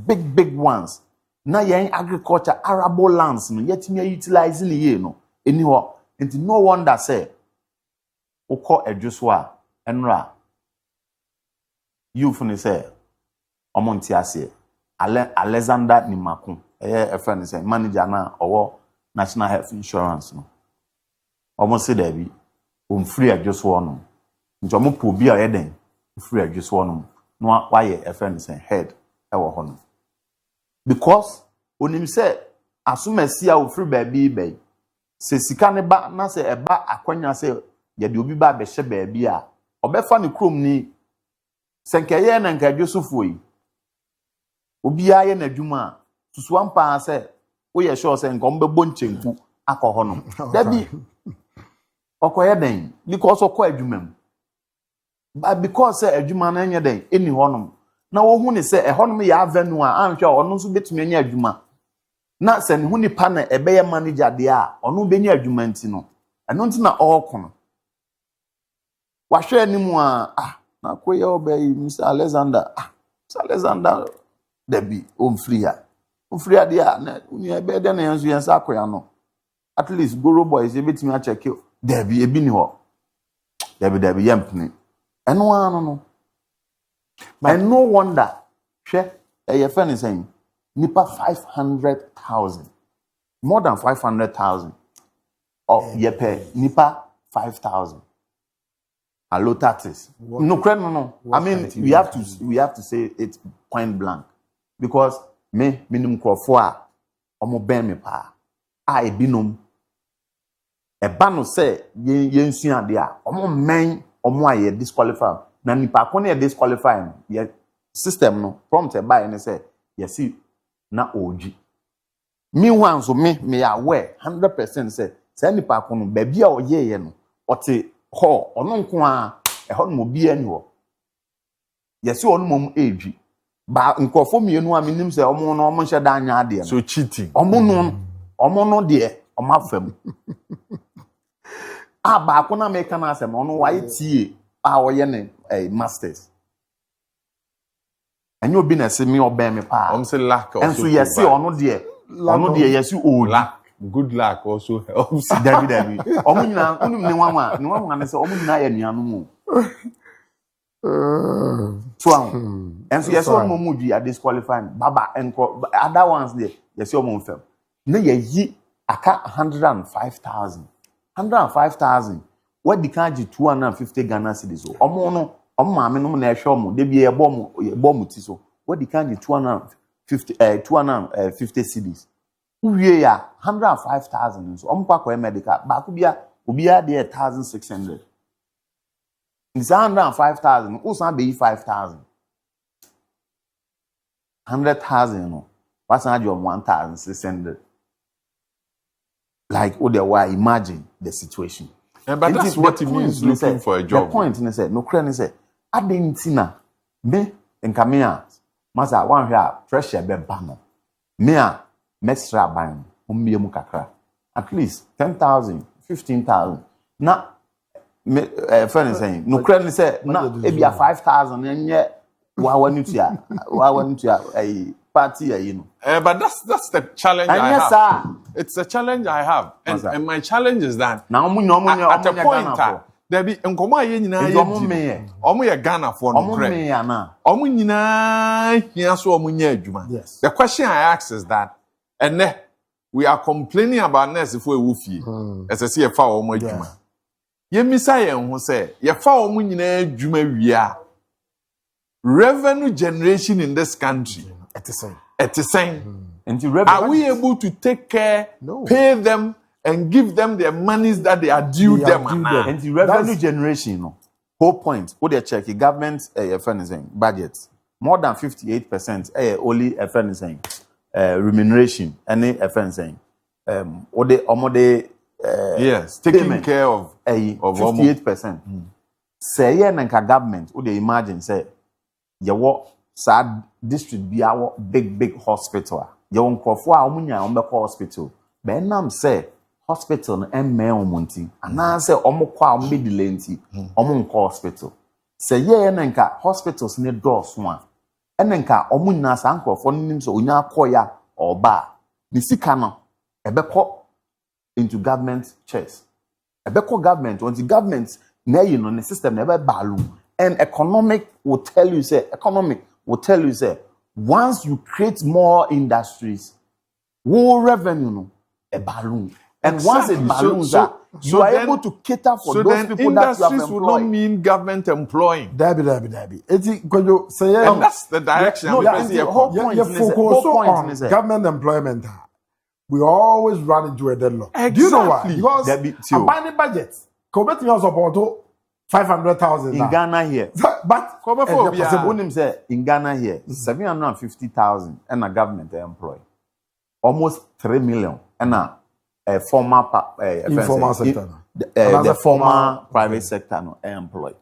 Speaker 4: big ones. Now ye in agriculture, arable lands, no, yet me utilizing ye, no. Anyway, and no wonder say, Oko Ejuswa, Enra, you from say, Omontiase, Alexander Nimakun, a friend say, manager na or National Health Insurance. No, almost say there be free Ejuswa no. Jomo Pubi or Eden, free Ejuswa no. No, why a friend say head, our honor. Because when him say, as soon as see our free baby. Se sika ne ba na se eba akwanya se ye de obi ba be hye baabi a obefa ne krom ni senkeye na nka dwosofo yi obi aye na dwuma susu ampa se wo ye sure se nka ombebo nchenku akọ no da bi okoye den because okọ adwuma but because se adwuma na nye den eni honom na wo hu ne se honom ya avenue a anhwe ono nso betumi anya adwuma na sen hu nipa na ebeye manager de a ono be nya adwuma nti no eno nti na okono wahwe animu a na koye obey Mr. Alexander Mr. Alexander debi omfria de a na uni ebe de na yanzu yansa akoya no at least goro boys e betimi a check debi ebi ni ho debi yempni eno ano no and no wonder hwe e friend saying nipa 500,000 more than 500,000 of yepe nipa 5,000 allo taxes no I mean we have to say it point blank because me minimum crofo a omo ben me pa a ebinom e ba no say yensu ade a omo men omo aye disqualify na nipa ko na disqualify ye system no prompt e ba e say yesi na oji me wan so me aware 100% say nipa ko no ba bia oyeye no ote ho ono nko a e ho no bi ani ho yesi ono mom eji ba nkofo mienu a menim say omo no omo hye da anya ade no
Speaker 1: so cheating
Speaker 4: omo no de omo afam ba ko na me kana asem ono wa tie a oye ne masters and you be na se me oben me pa
Speaker 1: say lack also
Speaker 4: and so yes ono de yes o
Speaker 1: lack good luck also helps
Speaker 4: David omo nyina onum ne wanwa ne se omo nyina ya nuanu mu so and so yes omo mu di disqualifying baba enko other ones there yes omo fam na ye yi aka 105,000. 105,000. What the kanji 250 Ghana cedis. Omo no, maame no na ehwe omo. De bi e bom ti so. What the kanji 250 cedis. Uwie ya 105,000 so. Omo kwa medical. Ba ku bia obi a de 1,600. It's 105,000. Usan be 5,000. 100,000 no. What's not your 1,600? Like, imagine the situation.
Speaker 1: Yeah, but that's what it means looking for a job.
Speaker 4: The point is that no credit say, I didn't see na me in Camilla. Masa one here pressure be bano. Me a extra buying kakra. At least 10,000, 15,000. Na me friend saying no credit say na e be 5,000 and yet wa wanu tia a party you know.
Speaker 1: But that's the challenge
Speaker 4: and
Speaker 1: I
Speaker 4: yes,
Speaker 1: have.
Speaker 4: Sir.
Speaker 1: It's a challenge I have. And my challenge is that
Speaker 4: now
Speaker 1: at a point there be nkomo aye nyina ye omo ye Ghana for no credit. Omo nyina hia so omo nya adwuma. The question I ask is that and we are complaining about nurse for ewufie. As I say fa omo adwuma. Ye misa ye ho say ye fa omo nyina adwuma wia. Revenue generation in this country. It is saying. Are we able to take care, pay them, and give them their monies that they are due them?
Speaker 4: And the revenue generation, no. Whole point. What they check the government budget. More than 58% only remuneration. Any saying.
Speaker 1: Yes, taking care of
Speaker 4: 58%. Say yeah, government. What they imagine say. You sad district be our big hospital. You won't call for our hospital. Ben nam say hospital and me omunti. And I say omokwa omidilenti omunko hospital. Say yeah nenka hospitals ne doors one. Enenka omunna sanko for nim so unya koya or bar. Ni sika no ebeko into government chairs. Ebeko government once the government na you know the system never balu. And economic will tell you say once you create more industries, more revenue a balloon. And
Speaker 1: exactly.
Speaker 4: Once it balloons you are able to cater for those people that you have employed.
Speaker 1: Will not mean government employing.
Speaker 2: Dabi. KOJO say
Speaker 1: and that's the direction.
Speaker 2: The whole point is government employment. We always run into a deadlock.
Speaker 1: Exactly.
Speaker 2: Do you know why? Because abandoned budget. Committee on support 500,000
Speaker 4: in Ghana here.
Speaker 2: But
Speaker 4: in Ghana here, 750,000 and a government employee. Almost 3 million and a former
Speaker 2: informal sector.
Speaker 4: The former private sector employee.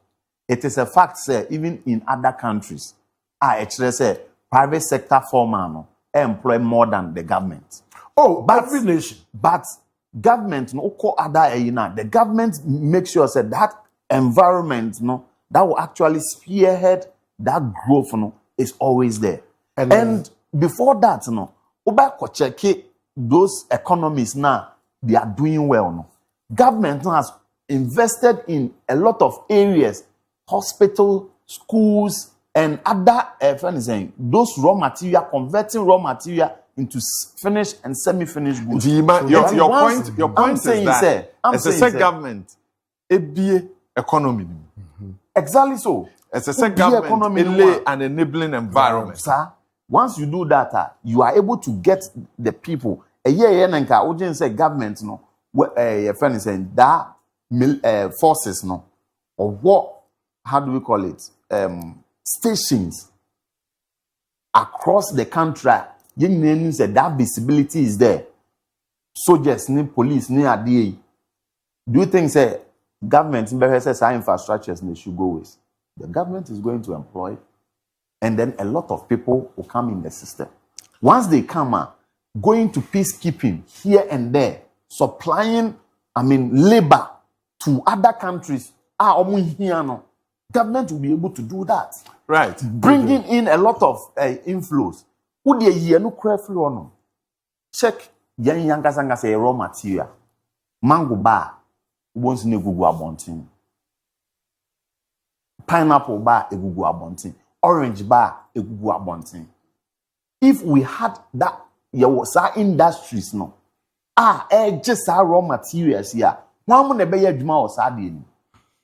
Speaker 4: It is a fact, sir, even in other countries, I actually say private sector former employ more than the government.
Speaker 2: Oh, but every nation.
Speaker 4: But government no other the government makes sure that environment that will actually spearhead that growth is always there. And before that check those economies now they are doing well government has invested in a lot of areas, hospital, schools and other those raw material, converting raw material into finished and semi-finished goods.
Speaker 1: Your point is that as a government economy.
Speaker 4: Exactly so.
Speaker 1: As a government, it lay an enabling environment.
Speaker 4: Sir, once you do that, you are able to get the people. A year nanka, we say government a friend is saying that forces or what? How do we call it? Stations across the country. You say that visibility is there. Soldiers, ni police, ni ADA. Do you think say? Government says our infrastructures they should go with. The government is going to employ, and then a lot of people will come in the system. Once they come going to peacekeeping here and there, supplying, labor to other countries. Government will be able to do that.
Speaker 1: Right.
Speaker 4: Bringing in a lot of inflows. Who the year no craft flow no? Check yang say raw material. Mango bar. Once in a Google abonting. Pineapple bar, a Google abonting. Orange bar, a Google abonting. If we had that, there was our industries just our raw materials here. One mo nebe ye adwuma o sade.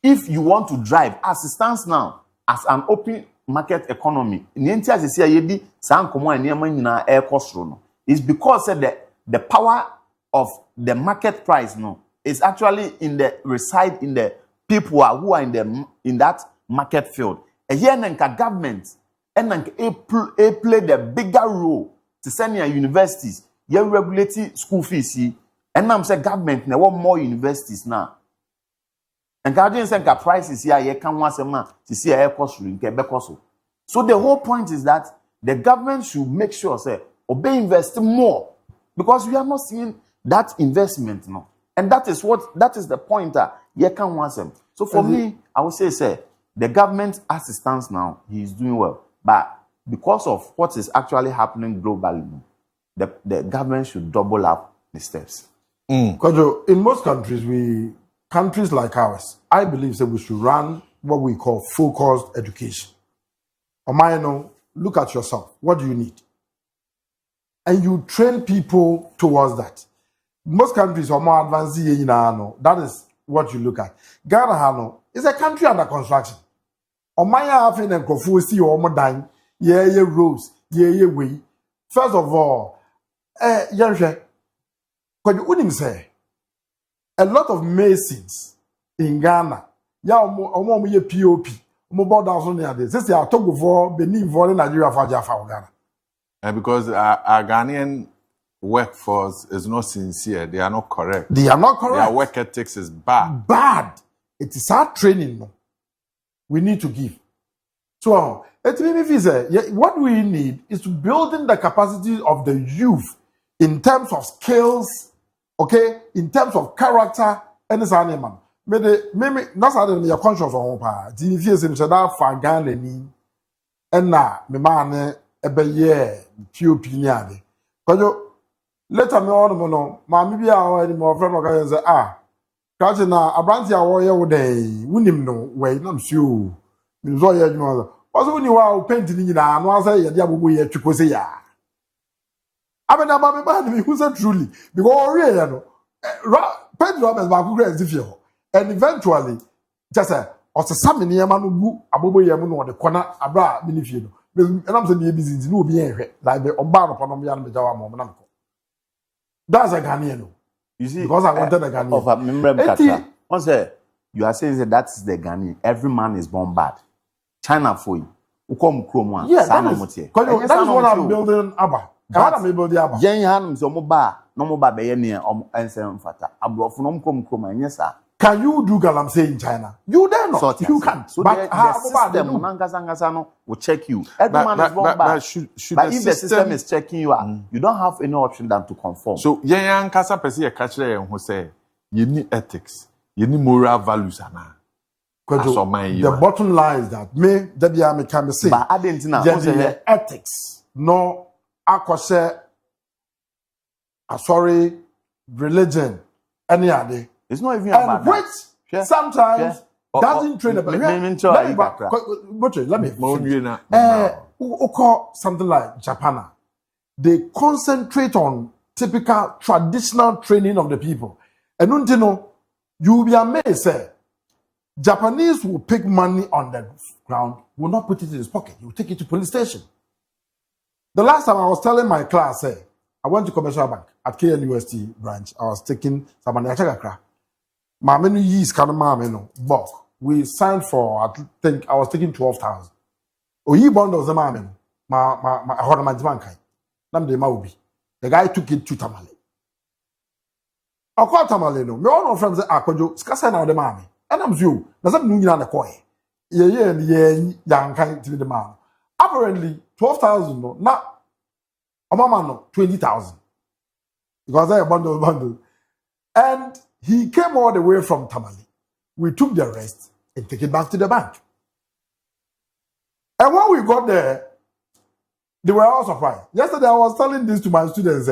Speaker 4: If you want to drive, as it stands now, as an open market economy, in as you see a yedi san komo and nyina air cost no. It's because the power of the market price no is actually reside in the people who are in that market field. And here nanka government and nanka play the bigger role to send your universities, you regulate school fees. And I'm saying government now want more universities now. And guardians and prices here, you can once a month to see a air cost in Quebec also. So the whole point is that the government should make sure say obey invest more because we are not seeing that investment now. And that is the point that you can once them. So for me, I would say the government as it stands now, he is doing well. But because of what is actually happening globally, the government should double up the steps.
Speaker 2: KOJO, in most countries like ours, I believe that we should run what we call focused education. Omayano, look at yourself. What do you need? And you train people towards that. Most countries are more advanced. That is what you look at. Ghana is a country under construction. Omaya Afin and Kofu see or dying. Yeah, roads. Yeah, way. First of all, Yanshe, because you wouldn't say a lot of masons in Ghana, ye POP, mobile down there. This is our Togo for Benin for Nigeria for Ghana.
Speaker 1: Because our Ghanaian workforce is not sincere. They are not correct.
Speaker 2: Their
Speaker 1: work ethics is bad.
Speaker 2: Bad. It is our training we need to give. So, what we need is to building the capacity of the youth in terms of skills, okay, in terms of character, and this animal. Maybe that's how they are conscious of home power. The if you say that for Ghana and now me man ebe POP niade. Because later me on no, ma me our more friend okay say kaje na abranti awo ye wo dey wunim no we na msu me zo ye adwuma so woni wa paint ni nyina no asa ye dia bobo ye twiko se ya abena ba me ba ni who say truly because ori ye no paint Roberts ba ku grant if you and eventually just osesa me niam no gu abobo ye mu no de kona abra me ni fie no and I'm saying business no obi enhwe like the oba no pono me ya no me jawa mo na ko that's a Ghanaian.
Speaker 4: You see,
Speaker 2: because I wanted a Ghanaian.
Speaker 4: Of a member, once you are saying that that's the Ghanaian. Every man is born bad. China for you.
Speaker 2: Yeah, that is what I'm building. Abba. What am I building? Abba.
Speaker 4: Yen hanum so moba, no moba be yen ensem fata. Abrofu no kom yes sir.
Speaker 2: Can you do galamsey in China? You dare not. So you can.
Speaker 4: So but the system nangasa no will check you. Every man is born bad. But if the system is checking you out, you don't have any option than to conform.
Speaker 1: So yen kasa pesi e catch yen who say you need ethics, you need moral values ana.
Speaker 2: The bottom line is that me can say
Speaker 4: but Argentina
Speaker 2: the ethics no akose sorry religion any other.
Speaker 4: It's not even
Speaker 2: about
Speaker 4: that.
Speaker 2: Which sometimes doesn't train about. Let me something like Japan. They concentrate on typical traditional training of the people. And you'll be amazed. Japanese will pick money on the ground, will not put it in his pocket. He will take it to police station. The last time I was telling my class, I went to commercial bank at KNUST branch. I was taking some money. Mamenu years kind of mamenu bulk. We signed for I think I was taking 12,000. Oyi bundles the mamenu. My hornament bankai. Nam de maubi. The guy took it to Tamale. I called Tamale no. Me all my friends say KOJO skasa na the mami. And I'm you. Na some nu nyina na koi. Ye yankai to the man. Apparently 12,000 no. Na mama no 20,000. Because I bundle. And he came all the way from Tamale. We took the rest and took it back to the bank. And when we got there, they were all surprised. Yesterday, I was telling this to my students.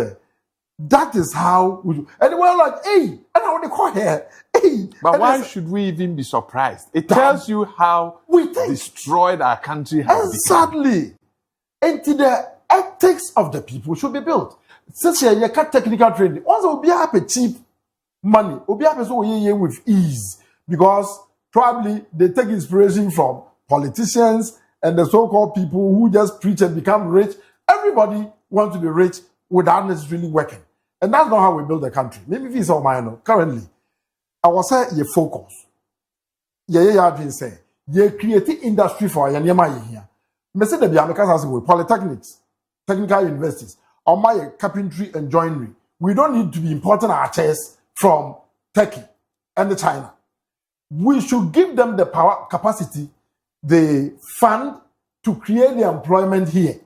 Speaker 2: That is how we do. And they were like, hey, and how they call here. Hey.
Speaker 1: But why should we even be surprised? It tells you how
Speaker 2: we think
Speaker 1: destroyed our country has
Speaker 2: become. Sadly, into the ethics of the people should be built. Since you cut technical training, also be happy cheap money, be happy so with ease, because probably they take inspiration from politicians and the so-called people who just preach and become rich. Everybody wants to be rich without necessarily working. And that's not how we build the country. Maybe if it's all mine currently. I was say you focus. I've been saying you create industry for your here. Me say the because with polytechnics, technical universities, or my carpentry and joinery. We don't need to be importing our chairs from Turkey and China. We should give them the power capacity, the fund to create the employment here.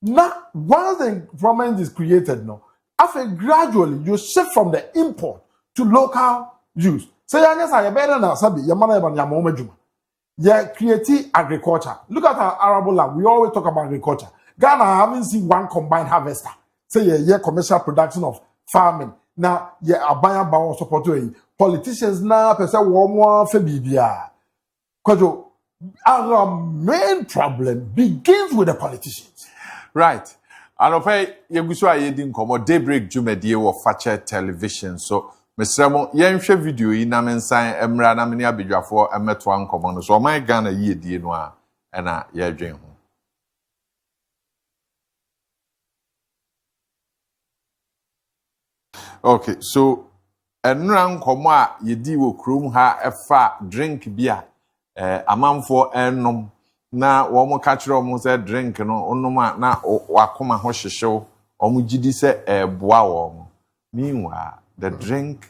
Speaker 2: Now, once the employment is created, no, after gradually you shift from the import to local use. Say, I better than Sabi, Yamana Yamoma. Yeah, creative agriculture. Look at our Arable land. We always talk about agriculture. Ghana, I haven't seen one combined harvester. Say, yeah, commercial production of farming. Now, yeah, Abaya Bawa support politicians now, person warm for Bibia. KOJO, our main problem begins with the politicians.
Speaker 1: Right. And okay, Yeguswa Yedin Komo Daybreak Jumedie or Fache Television. So, Mr. Mo, yenhwe video yi na mensan emra na meni abedwafo emeto ankomo no so my Ghana yi die no a na ye dwen ho. Okay, so enra nkomo a yedi wo krom ha efa drink bia amanfo ennom na wo mo ka kire wo say drink no onnom a na wakoma ho hyehyew omo gidi se boa wo. Meanwhile, the drink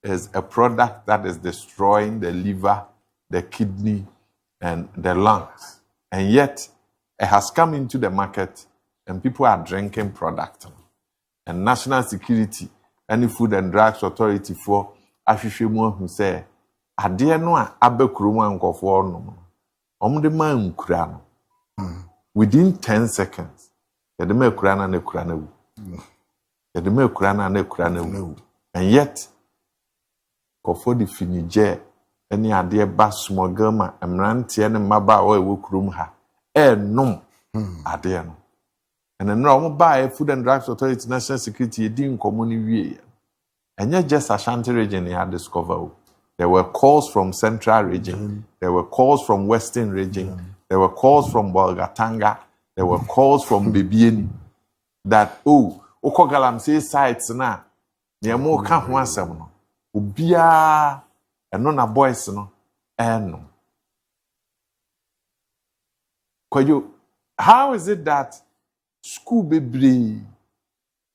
Speaker 1: is a product that is destroying the liver, the kidney, and the lungs. And yet, it has come into the market, and people are drinking product. And National Security, any Food and Drugs Authority for Afishimo who say, Adia no abe kuruma nkofo no. Omde man kurano. Within 10 seconds, yademe kurana ne kurana wu. Yademe kurana ne kurana wu. And yet, kofo di finije eni ade ba smogama emrantie ne maba o ewo kurum ha nom ade no ene no mo ba Food and Drugs Authority National Security edi nkomo ni wie enye just Ashanti region ya discover. There were calls from Central region, there were calls from Western region, there were calls from Bolgatanga, there were calls from Bebieni that Okogalamsey sites na niamo ka ho asem no obia eno na boys no eno. KOJO, how is it that school bebre,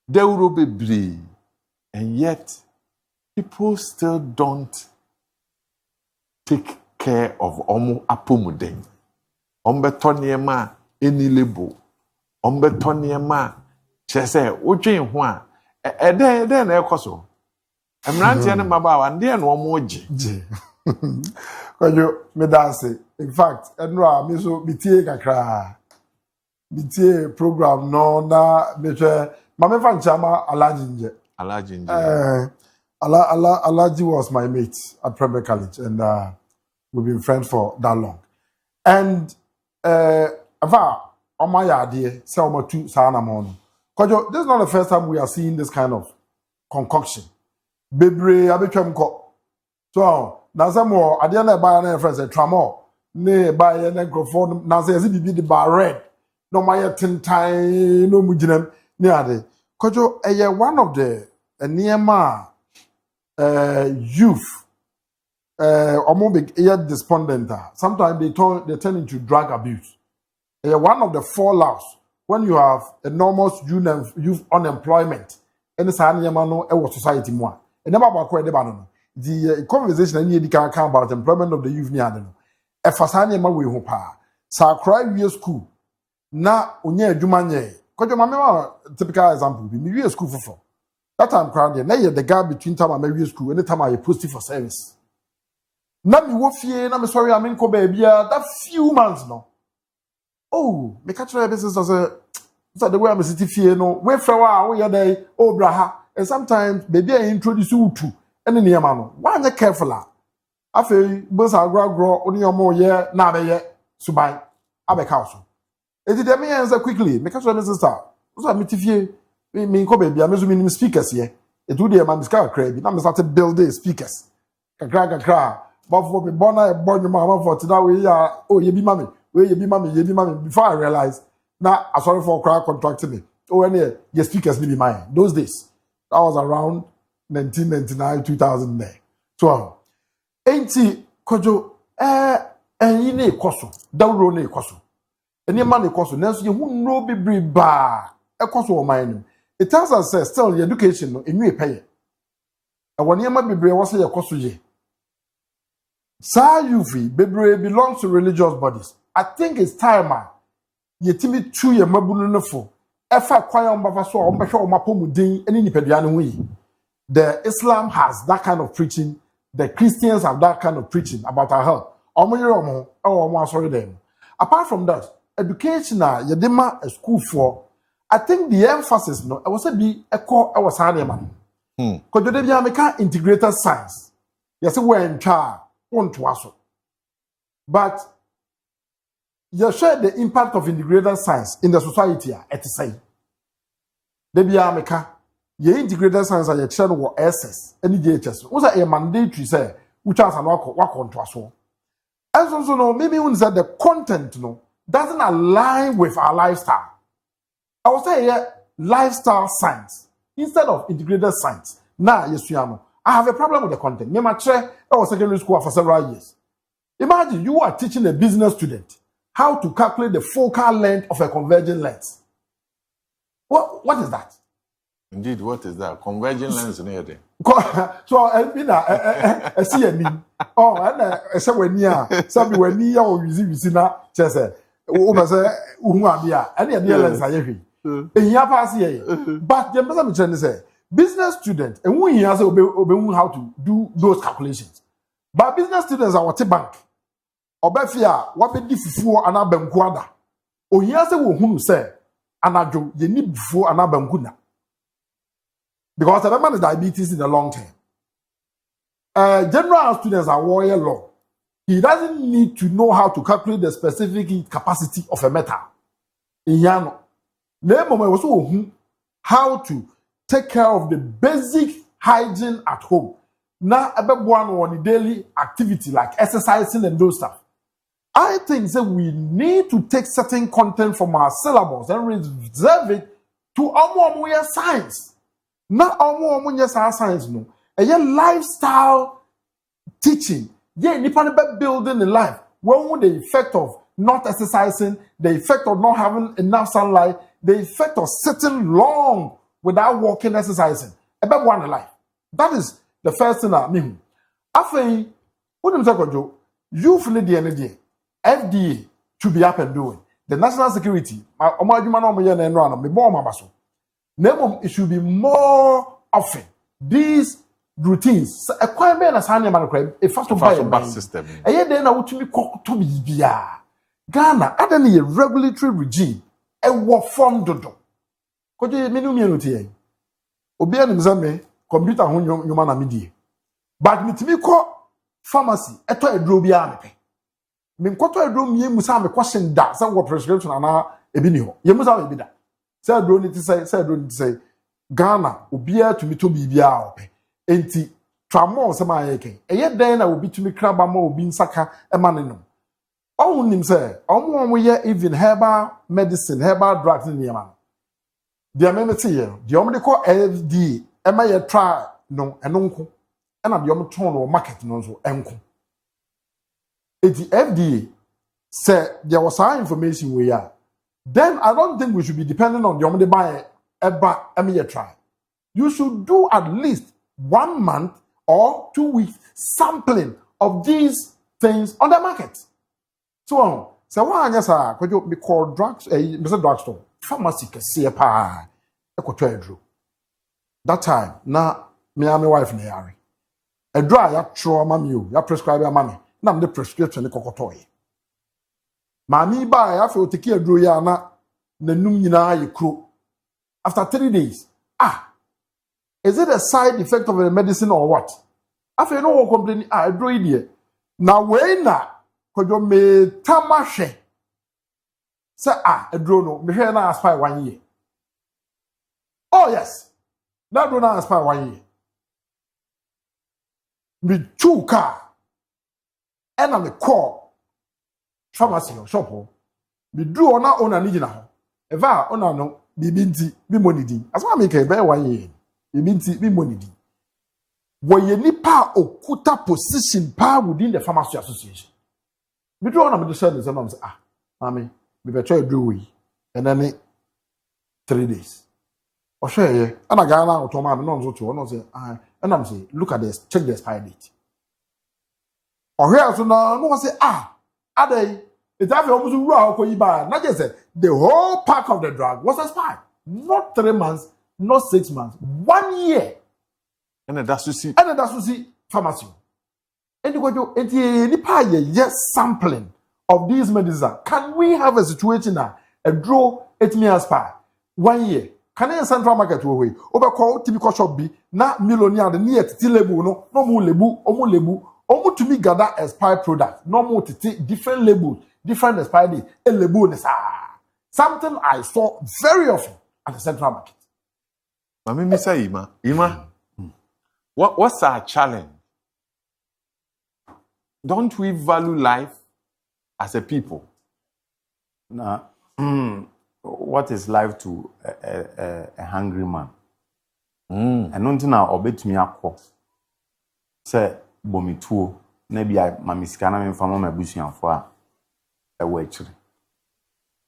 Speaker 1: deuro bebre, and yet people still don't take care of omo apomuden? Ombeto niema eni label, ombeto niema chese odwen ho a eden na ekoso emrantie ne mabawa ndie no omoji
Speaker 2: KOJO me dance. In fact, enra me so bitie kakra bitie program no na me hwe mame fa nchama Alajinje. Alaji was my mate at Premier College, and we've been friends for that long. And ava on my idea, say on my two sana mono. KOJO, this is not the first time we are seeing this kind of concoction. Bebre abetwam ko. So, na some more ade na buy na friends tramo. Ne buy na microphone na say bibi the bar red. No my tintai no muginem ne ade. KOJO, one of the niema youth almost big despondent. Sometimes they turn into drug abuse. One of the fallouts when you have enormous youth unemployment in the society more. And never about the conversation I need to about employment of the youth near them. A fasania ma we hopa. Sa cry we school. Na unye jumanye. KOJO mama typical example. We school for. That time crowd there. The gap between time I marry school and the time I posted for service. Na me wo fie na me sorry I mean ko baby that few months no. Oh, me catch your business as a the way I'm sitting fie no. We frawa we dey oh braha. And sometimes baby I introduce you to any near man. Why you careful? Afi boss agro oni omo ye na be ye subai abeka so. It dey me answer quickly. Make sure this sister. So me tifie me ko baby am so me speakers here. It do dey man ska kra bi. Na me start build speakers. Kakra. But for me born I born you mama for today we ya oh ye bi mama. We ye bi mama before I realize na I sorry for cry contracting me. Oh any your speakers be mine. Those days. That was around 1999 2000 there. So enti kojo you ne koso. Dawro ne koso. Any man ne koso. Nanso ye hu no bebre ba. E koso o man. It tells us still the education no enu pay. E woni ma bebre wo say ye koso ye. Sa yufi bebre belongs to religious bodies. I think it's time yetimi tu ye mabunu no fo. Efa kwaya ombafa so ombehwe omapomudin eni nipadua no hu. The Islam has that kind of preaching. The Christians have that kind of preaching about our health. Apart from that, education yedema a school for. I think the emphasis no I was say be echo I was hard man. Because they be make integrated science. You say we in charge on to us. But you share the impact of integrated science in the society at say. They be make ye integrated science are your channel or SS any JHS. Was a mandatory say which has an work on to us. As also know maybe when that the content no doesn't align with our lifestyle. I would say lifestyle science instead of integrated science. Now, yes, I have a problem with the content. Me I was secondary school for several years. Imagine you are teaching a business student how to calculate the focal length of a converging lens. What is that?
Speaker 1: Indeed, what is that? Converging lens near there.
Speaker 2: So I see a name. Oh, and I said when you some when you are using na just say and the lens I hear. But the person say business student and we has how to do those calculations. But business students are what bank. Obefia what be fufuo anabanku ada. Ohia se wo hunu say anadwo ye ni bufuo anabanku na. Because the man is diabetes in the long term. General students are warrior law. He doesn't need to know how to calculate the specific capacity of a metal. Iyano. How to take care of the basic hygiene at home. Now, on the daily activity like exercising and those stuff. I think that we need to take certain content from our syllabus and reserve it to our science. Not our science, no. A lifestyle teaching. Yeah, nipa building a life. What would the effect of not exercising, the effect of not having enough sunlight, the effect of sitting long without walking, exercising. About one life. That is the first thing I mean. After what I'm saying, you feel the energy. FDA to be up and doing. The national security. It should be more often. These routines. A quiet man as Hanya a fast of
Speaker 1: system.
Speaker 2: A year then I would to be Ghana, other than a regulatory regime, a war form dodo. Could you mean Obian examine computer human amidi. But mitimico pharmacy, a toy drobia. Minkoto a drum ye musa me question that some prescription and a binio. Ye musa be that. Say don't to say Ghana ubia to me to be bia enti tramo sama yeke. E ye den na obi to me kraba ma obi nsaka e maneno. All nim say, omo ye even herbal medicine, herbal drugs in the man. The amendment here, the omni call FD, Emma ye try no enunko, and I'm your tone or market no so enko. It's the FDA said there was some information we are. Then I don't think we should be dependent on the omni buy a try. You should do at least 1 month or 2 weeks sampling of these things on the market. So what I guess could you be called drugs? Mr. Drugstore, pharmacy can see a pa a that time now me and my wife near a dry up trauma you prescribe your money. Now the prescription the cocotoy. Mammy buy I feel to kill drew yana the noom you crew. After 3 days, is it a side effect of the medicine or what? After no one complaining, I drew it. Now when Kojo me tamashe. Say a drone, me here na aspire 1 year. Oh yes. That do not expire 1 year. Me 2 car. And I'm a call. Pharmacy or shop. Me do ona ona ni jina ho. Eva ona no bibinti bi monidi. As one make be 1 year. Bibinti bi monidi. Woye nipa okuta position pa within the pharmacy association. Me do ona me say the same say mami me be try do we. And then 3 days. Osheye, and I got out to my non to one say, and I'm saying, look at this, check the expiry date. Or here, so now, no one say, are they? It's after almost not just say the whole pack of the drug was expired. Not 3 months, not 6 months, 1 year.
Speaker 1: And that's to see.
Speaker 2: And that's to see pharmacy. And you go to yes sampling of these medicines. Can we have a situation now? A draw 8 years expire 1 year. Can I central market way? Over call typical shop be na millionaire the near label no more label, omu to me gather expired product, no more to take different labels, different expired date, a label something I saw very often at the central market.
Speaker 1: Mami Misa Ima, what's our challenge? Don't we value life as a people?
Speaker 4: Nah. What is life to a hungry man? And nothing now obey me akọ. Say bomituo na bia mamiska na me fama ma busuafo a ewo akire.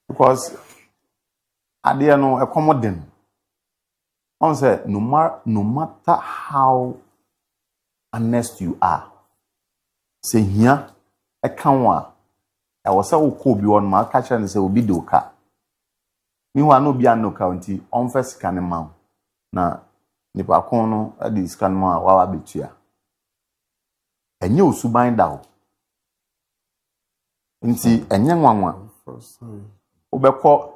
Speaker 4: Because ade no accommodate. On say no matter how honest you are, say here e kan wa e wo say wo ko bi won ma ka kire say obi de oka. Meanwhile, no be no county on first scan man. Na nipa kono a di scan man wa betua. Enye osuban da ho. Nti enye nwanwa. Obekọ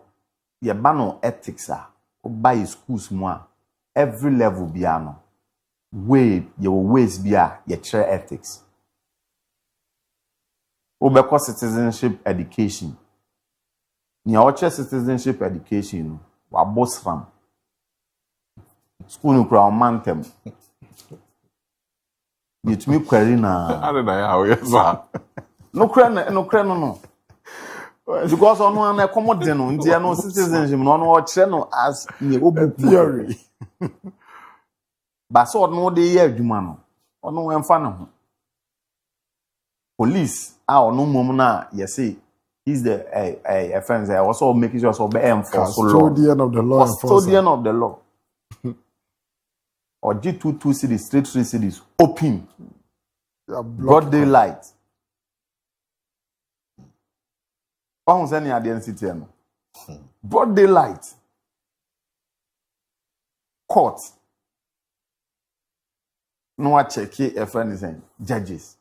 Speaker 4: ye ba no ethics a. Oba yi schools mu a every level bia no. Way ye ways bia ye chere ethics. Obekọ citizenship education. Ni oche citizenship education wa bosram school no kura mantem yetumi kwari na
Speaker 1: Ade na ya o yesa
Speaker 4: no because ono na accommodate no nti no citizenship no ono oche no as ni obu
Speaker 2: Theory.
Speaker 4: ba so ono de ye adwuma no ono emfa ne ho police a ono mom na yesi he's the friends there also making sure so be enforce
Speaker 2: custodian of the law.
Speaker 4: Custodian of the law. Or G22 cities, 3 cities, open. Broad daylight. What was any identity? Broad daylight. Court. No one check a friend is saying judges.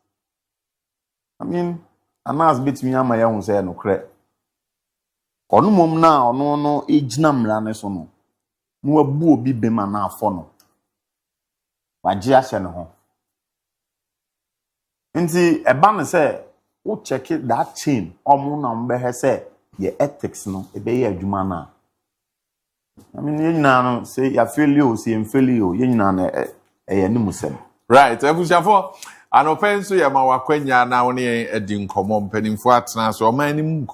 Speaker 4: I mean, and as bit me and my own say no credit. Onu mom na onu no ejina mra ne so no. No abu obi bema na afọ no. Waji ahye ne ho. Nti eba ne say wo check that chain omo na mbe he say ye ethics no ebe ye adwuma na. I mean ye nyina no say ya failure say failure ye nyina na ye ni musem.
Speaker 1: Right, ebushafo anopen so ya ma wakwanya na woni edi nkomo mpanimfo atena so o man ni